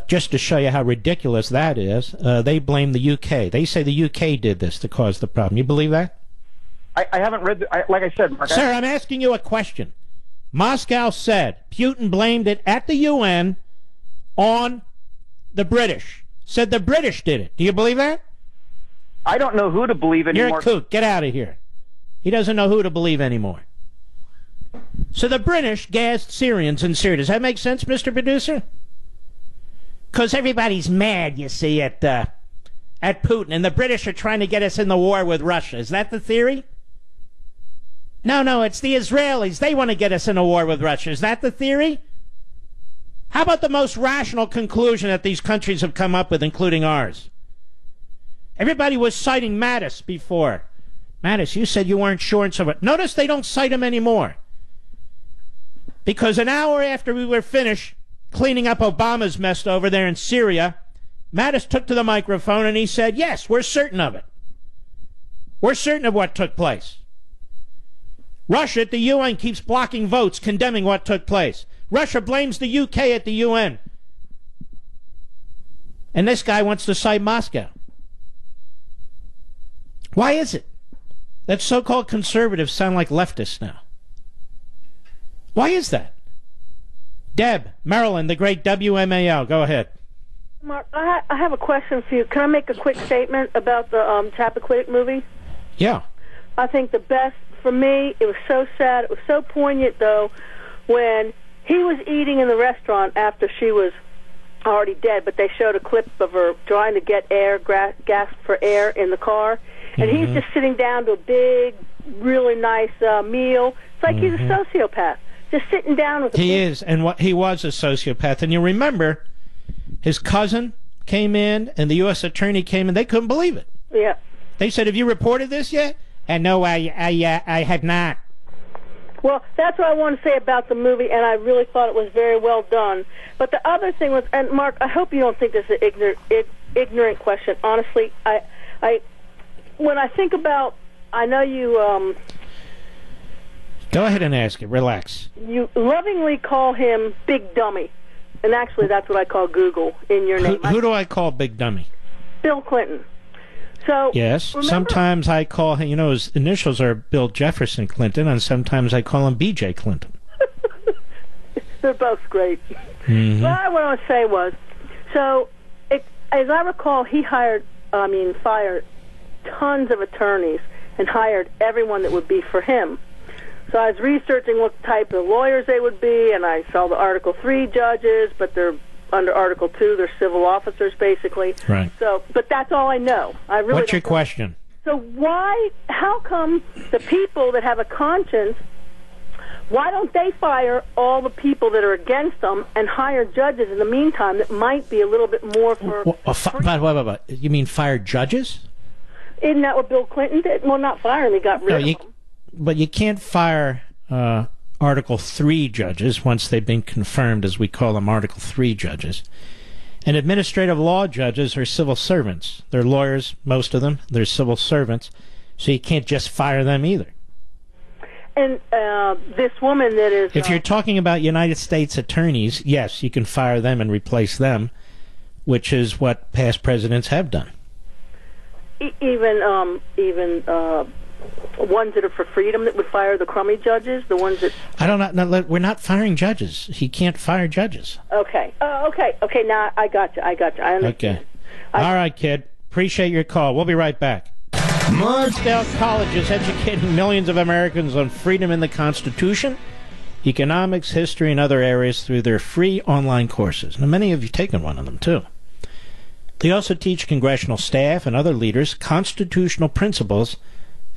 just to show you how ridiculous that is, they blame the UK. They say the UK did this to cause the problem. You believe that? I haven't read, like I said, Mark. Sir, I'm asking you a question. Moscow said Putin blamed it at the UN on the British. Said the British did it. Do you believe that? I don't know who to believe anymore. You're a kook. Get out of here. He doesn't know who to believe anymore. So the British gassed Syrians in Syria. Does that make sense, Mr. Producer? Because everybody's mad, you see, at Putin, and the British are trying to get us in the war with Russia. Is that the theory? No, it's the Israelis. They want to get us in a war with Russia. Is that the theory? How about the most rational conclusion that these countries have come up with, including ours? Everybody was citing Mattis before. Mattis, you said you weren't sure and so forth. Notice they don't cite him anymore. Because an hour after we were finished cleaning up Obama's mess over there in Syria, Mattis took to the microphone and he said, yes, we're certain of it. We're certain of what took place. Russia at the UN keeps blocking votes condemning what took place. Russia blames the UK at the UN. And this guy wants to cite Moscow. Why is it that so-called conservatives sound like leftists now? Why is that? Deb, Maryland, the great WMAL. Go ahead. Mark, I have a question for you. Can I make a quick statement about the Chappaquiddick movie? Yeah. I think the best, for me, it was so sad. It was so poignant, though, when he was eating in the restaurant after she was already dead, but they showed a clip of her trying to get air, gasp for air in the car. And he's just sitting down to a big, really nice meal. It's like he's a sociopath. Just sitting down with a He is, and he was a sociopath. And you remember, his cousin came in, and the U.S. attorney came in. They couldn't believe it. Yeah. They said, have you reported this yet? And no, I have not. Well, that's what I want to say about the movie, and I really thought it was very well done. But the other thing was, and Mark, I hope you don't think this is an ignorant question. Honestly, when I think about, I know you... Go ahead and ask it. Relax. You lovingly call him Big Dummy. And actually, that's what I call Google in your name. Who do I call Big Dummy? Bill Clinton. So yes, sometimes I call him, his initials are Bill Jefferson Clinton, and sometimes I call him B.J. Clinton. They're both great. What I want to say was, so, as I recall, he fired tons of attorneys and hired everyone that would be for him. So I was researching what type of lawyers they would be, and I saw the Article 3 judges, but they're under Article 2, they're civil officers, basically. Right. So, but that's all I know. I really What's your don't know. question? So how come the people that have a conscience, why don't they fire all the people that are against them and hire judges in the meantime that might be a little bit more for... But you mean fire judges? Isn't that what Bill Clinton did? Well, not fire him, he got rid of them. But you can't fire Article 3 judges once they've been confirmed, as we call them, Article 3 judges. And administrative law judges are civil servants. They're lawyers, most of them. They're civil servants. So you can't just fire them either. And this woman that is... If you're talking about United States attorneys, yes, you can fire them and replace them, which is what past presidents have done. Even ones that are for freedom that would fire the crummy judges, the ones that... I don't know. No, we're not firing judges. He can't fire judges. Okay. Okay. Now I got you. I understand. Okay. All right, kid. Appreciate your call. We'll be right back. Marksdale College is educating millions of Americans on freedom in the Constitution, economics, history, and other areas through their free online courses. Now, many of you have taken one of them, too. They also teach congressional staff and other leaders constitutional principles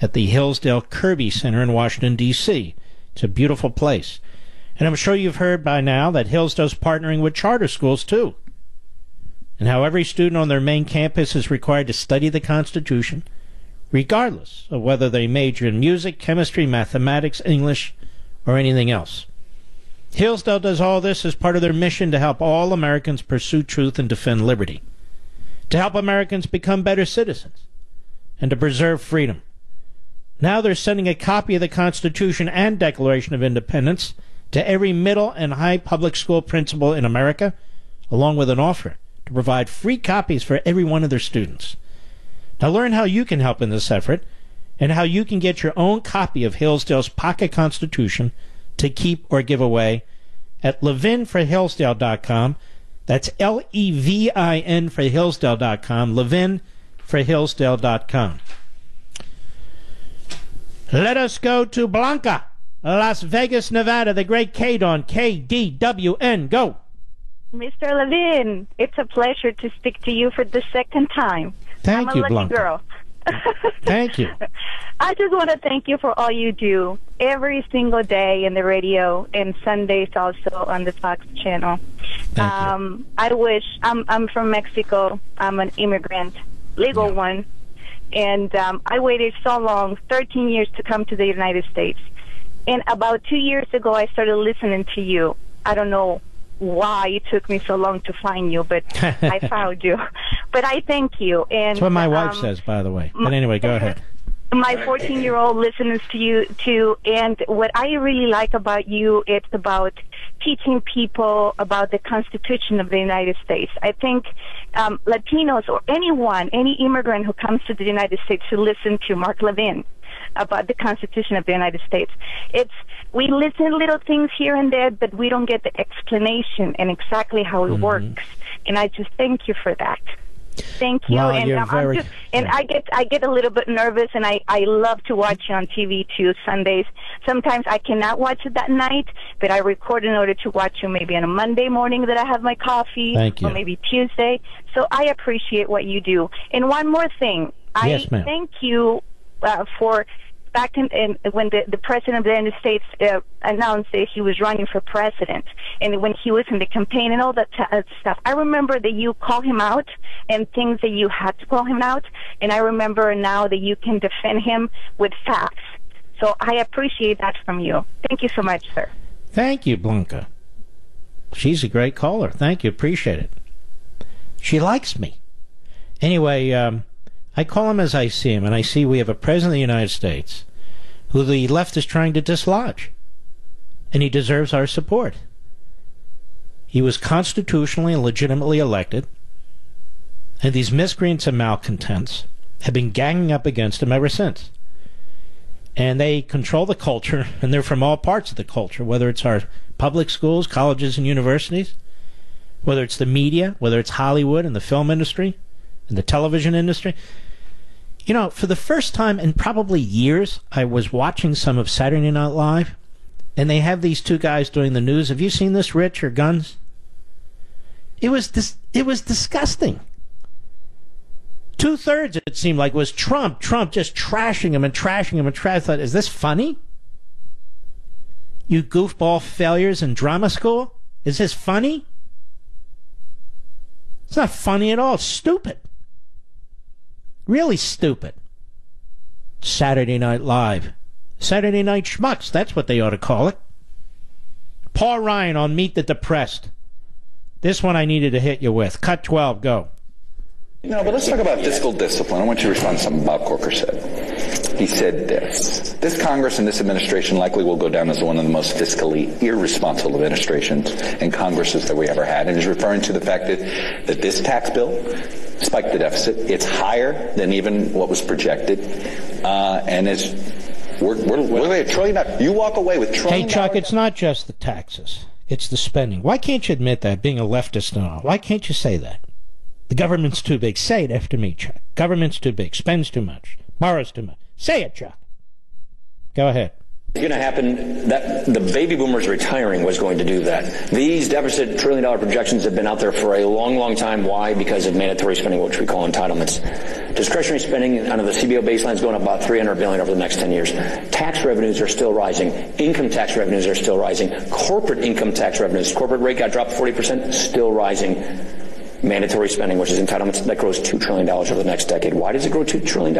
at the Hillsdale Kirby Center in Washington, D.C. It's a beautiful place. And I'm sure you've heard by now that Hillsdale's partnering with charter schools, too, and how every student on their main campus is required to study the Constitution, regardless of whether they major in music, chemistry, mathematics, English, or anything else. Hillsdale does all this as part of their mission to help all Americans pursue truth and defend liberty, to help Americans become better citizens, and to preserve freedom. Now they're sending a copy of the Constitution and Declaration of Independence to every middle and high public school principal in America, along with an offer to provide free copies for every one of their students. Now learn how you can help in this effort and how you can get your own copy of Hillsdale's Pocket Constitution to keep or give away at levinforhillsdale.com. That's Levin for Hillsdale.com, levinforhillsdale.com. Let us go to Blanca, Las Vegas, Nevada, the great Kate on KDWN. Go. Mr. Levin, it's a pleasure to speak to you for the second time. Thank I'm you, a lucky Blanca. girl. Thank you. I just want to thank you for all you do every single day in the radio and Sundays also on the Fox channel. I wish I'm from Mexico. I'm an immigrant, legal one, and I waited so long, 13 years, to come to the United States. And about 2 years ago, I started listening to you. I don't know why it took me so long to find you, but I found you. But I thank you. And That's what my wife says, by the way. But anyway, go ahead. My 14-year-old listens to you, too, and what I really like about you, it's about teaching people about the Constitution of the United States. I think Latinos or anyone, any immigrant who comes to the United States should listen to Mark Levin about the Constitution of the United States. We listen to little things here and there, but we don't get the explanation and exactly how it works. And I just thank you for that. Thank you. Well, and you're very, I get a little bit nervous, and I love to watch you on TV too Sundays. Sometimes I cannot watch it that night, but I record in order to watch you maybe on a Monday morning that I have my coffee, Thank you. or maybe Tuesday. So I appreciate what you do. And one more thing, Yes, ma'am. thank you for back in when the president of the United States announced that he was running for president, and when he was in the campaign and all that stuff, I remember that you called him out and things that you had to call him out, and I remember now that you can defend him with facts. So I appreciate that from you. Thank you so much, sir. Thank you, Blanca. She's a great caller. Thank you. Appreciate it. She likes me. Anyway, I call him as I see him, and I see we have a president of the United States who the left is trying to dislodge, and he deserves our support. He was constitutionally and legitimately elected, and these miscreants and malcontents have been ganging up against him ever since. And they control the culture, and they're from all parts of the culture, whether it's our public schools, colleges, and universities, whether it's the media, whether it's Hollywood and the film industry and the television industry. You know, for the first time in probably years, I was watching some of Saturday Night Live, and they have these two guys doing the news. Have you seen this, Rich, or Guns? It was disgusting. 2/3, it seemed like, was Trump just trashing him and trashing him and trashing. I thought, is this funny? You goofball failures in drama school? Is this funny? It's not funny at all. It's stupid. Really stupid. Saturday Night Live. Saturday Night Schmucks. That's what they ought to call it. Paul Ryan on Meet the Depressed. This one I needed to hit you with. Cut 12, go. But let's talk about fiscal discipline. I want you to respond to something Bob Corker said. He said this Congress and this administration likely will go down as one of the most fiscally irresponsible administrations and Congresses that we ever had. And he's referring to the fact that this tax bill spiked the deficit. It's higher than even what was projected. And we're at $1 trillion. You walk away with $1 trillion. Hey, Chuck, it's not just the taxes. It's the spending. Why can't you admit that, being a leftist and all? Why can't you say that? The government's too big. Say it after me, Chuck. Government's too big, spends too much, borrows too much. Say it, Chuck. Go ahead. It's going to happen that the baby boomers retiring was going to do that. These deficit $1 trillion projections have been out there for a long, long time. Why? Because of mandatory spending, which we call entitlements. Discretionary spending under the CBO baseline is going up about $300 billion over the next 10 years. Tax revenues are still rising. Income tax revenues are still rising. Corporate income tax revenues, corporate rate got dropped 40%, still rising. Mandatory spending, which is entitlements, that grows $2 trillion over the next decade. Why does it grow $2 trillion?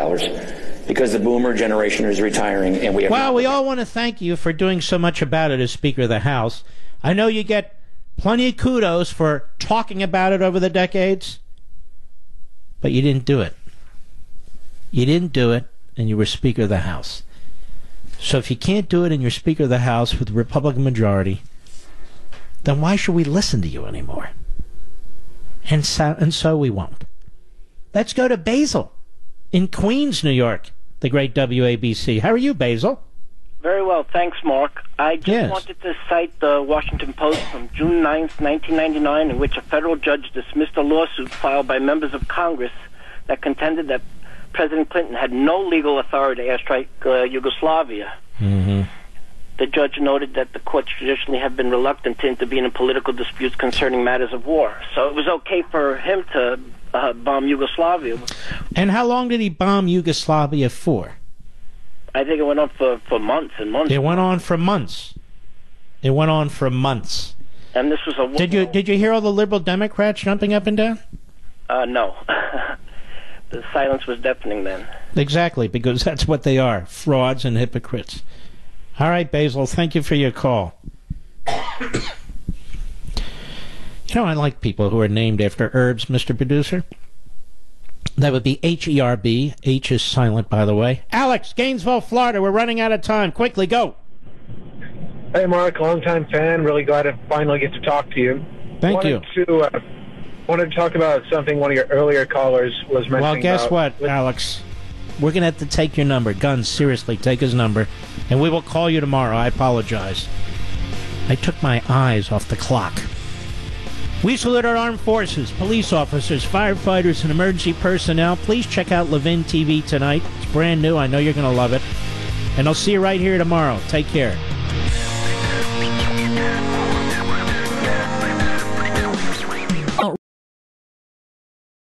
Because the boomer generation is retiring, and we have... Well, we all want to thank you for doing so much about it as Speaker of the House. I know you get plenty of kudos for talking about it over the decades, but you didn't do it. You didn't do it, and you were Speaker of the House. So if you can't do it and you're Speaker of the House with the Republican majority, then why should we listen to you anymore? And so we won't. Let's go to Basil in Queens, New York, the great WABC. How are you, Basil? Very well, thanks, Mark. I just wanted to cite the Washington Post from June 9th, 1999, in which a federal judge dismissed a lawsuit filed by members of Congress that contended that President Clinton had no legal authority to airstrike Yugoslavia. Mm-hmm. The judge noted that the courts traditionally have been reluctant to intervene in political disputes concerning matters of war. So it was okay for him to bomb Yugoslavia. And how long did he bomb Yugoslavia for? I think it went on for months and months. It went on for months. It went on for months. And this was a... Did you hear all the liberal Democrats jumping up and down? No. The silence was deafening then. Exactly, because that's what they are, frauds and hypocrites. All right, Basil, thank you for your call. You know, I like people who are named after herbs, Mr. Producer. That would be H-E-R-B. H is silent, by the way. Alex, Gainesville, Florida. We're running out of time. Quickly, go. Hey, Mark, longtime fan. Really glad to finally get to talk to you. Thank you. Wanted to talk about something one of your earlier callers was mentioning. Well, guess what, Alex? We're going to have to take your number. Guns, seriously, take his number. And we will call you tomorrow. I apologize. I took my eyes off the clock. We salute our armed forces, police officers, firefighters, and emergency personnel. Please check out Levin TV tonight. It's brand new. I know you're going to love it. And I'll see you right here tomorrow. Take care.